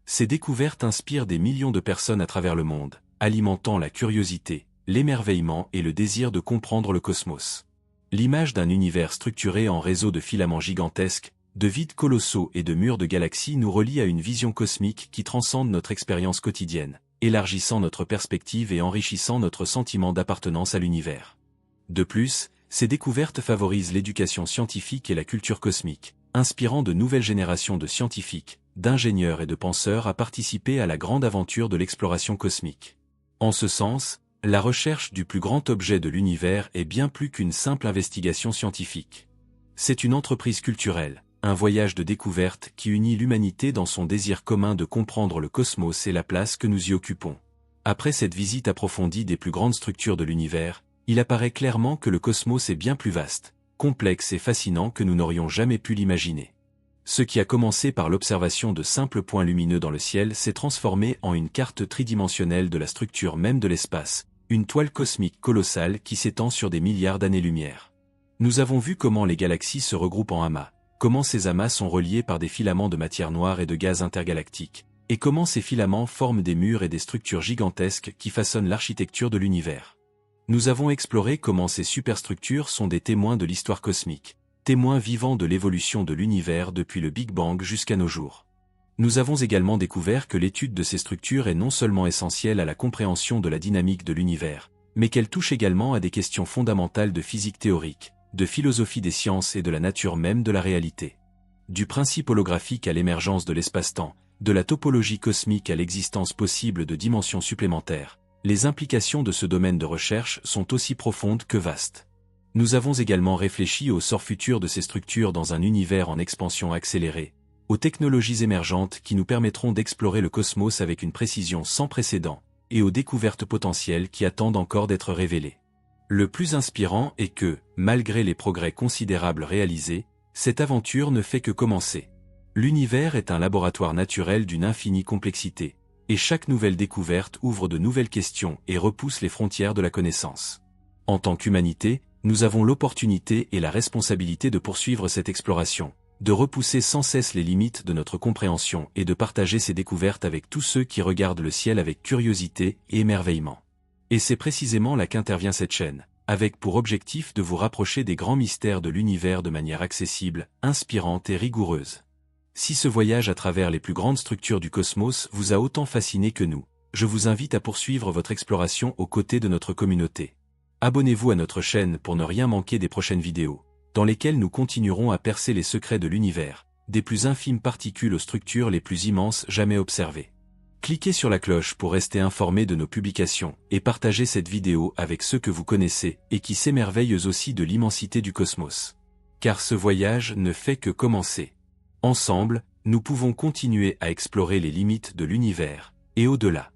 Ces découvertes inspirent des millions de personnes à travers le monde, alimentant la curiosité, l'émerveillement et le désir de comprendre le cosmos. L'image d'un univers structuré en réseaux de filaments gigantesques, de vides colossaux et de murs de galaxies nous relie à une vision cosmique qui transcende notre expérience quotidienne, élargissant notre perspective et enrichissant notre sentiment d'appartenance à l'univers. De plus, ces découvertes favorisent l'éducation scientifique et la culture cosmique, inspirant de nouvelles générations de scientifiques, d'ingénieurs et de penseurs à participer à la grande aventure de l'exploration cosmique. En ce sens, la recherche du plus grand objet de l'univers est bien plus qu'une simple investigation scientifique. C'est une entreprise culturelle, un voyage de découverte qui unit l'humanité dans son désir commun de comprendre le cosmos et la place que nous y occupons. Après cette visite approfondie des plus grandes structures de l'univers, il apparaît clairement que le cosmos est bien plus vaste, complexe et fascinant que nous n'aurions jamais pu l'imaginer. Ce qui a commencé par l'observation de simples points lumineux dans le ciel s'est transformé en une carte tridimensionnelle de la structure même de l'espace, une toile cosmique colossale qui s'étend sur des milliards d'années-lumière. Nous avons vu comment les galaxies se regroupent en amas, comment ces amas sont reliés par des filaments de matière noire et de gaz intergalactique, et comment ces filaments forment des murs et des structures gigantesques qui façonnent l'architecture de l'univers. Nous avons exploré comment ces superstructures sont des témoins de l'histoire cosmique, témoins vivants de l'évolution de l'univers depuis le Big Bang jusqu'à nos jours. Nous avons également découvert que l'étude de ces structures est non seulement essentielle à la compréhension de la dynamique de l'univers, mais qu'elle touche également à des questions fondamentales de physique théorique, de philosophie des sciences et de la nature même de la réalité. Du principe holographique à l'émergence de l'espace-temps, de la topologie cosmique à l'existence possible de dimensions supplémentaires, les implications de ce domaine de recherche sont aussi profondes que vastes. Nous avons également réfléchi au sort futur de ces structures dans un univers en expansion accélérée, aux technologies émergentes qui nous permettront d'explorer le cosmos avec une précision sans précédent, et aux découvertes potentielles qui attendent encore d'être révélées. Le plus inspirant est que, malgré les progrès considérables réalisés, cette aventure ne fait que commencer. L'univers est un laboratoire naturel d'une infinie complexité, et chaque nouvelle découverte ouvre de nouvelles questions et repousse les frontières de la connaissance. En tant qu'humanité, nous avons l'opportunité et la responsabilité de poursuivre cette exploration, de repousser sans cesse les limites de notre compréhension et de partager ces découvertes avec tous ceux qui regardent le ciel avec curiosité et émerveillement. Et c'est précisément là qu'intervient cette chaîne, avec pour objectif de vous rapprocher des grands mystères de l'univers de manière accessible, inspirante et rigoureuse. Si ce voyage à travers les plus grandes structures du cosmos vous a autant fasciné que nous, je vous invite à poursuivre votre exploration aux côtés de notre communauté. Abonnez-vous à notre chaîne pour ne rien manquer des prochaines vidéos, dans lesquelles nous continuerons à percer les secrets de l'univers, des plus infimes particules aux structures les plus immenses jamais observées. Cliquez sur la cloche pour rester informé de nos publications et partagez cette vidéo avec ceux que vous connaissez et qui s'émerveillent aussi de l'immensité du cosmos. Car ce voyage ne fait que commencer. Ensemble, nous pouvons continuer à explorer les limites de l'univers, et au-delà.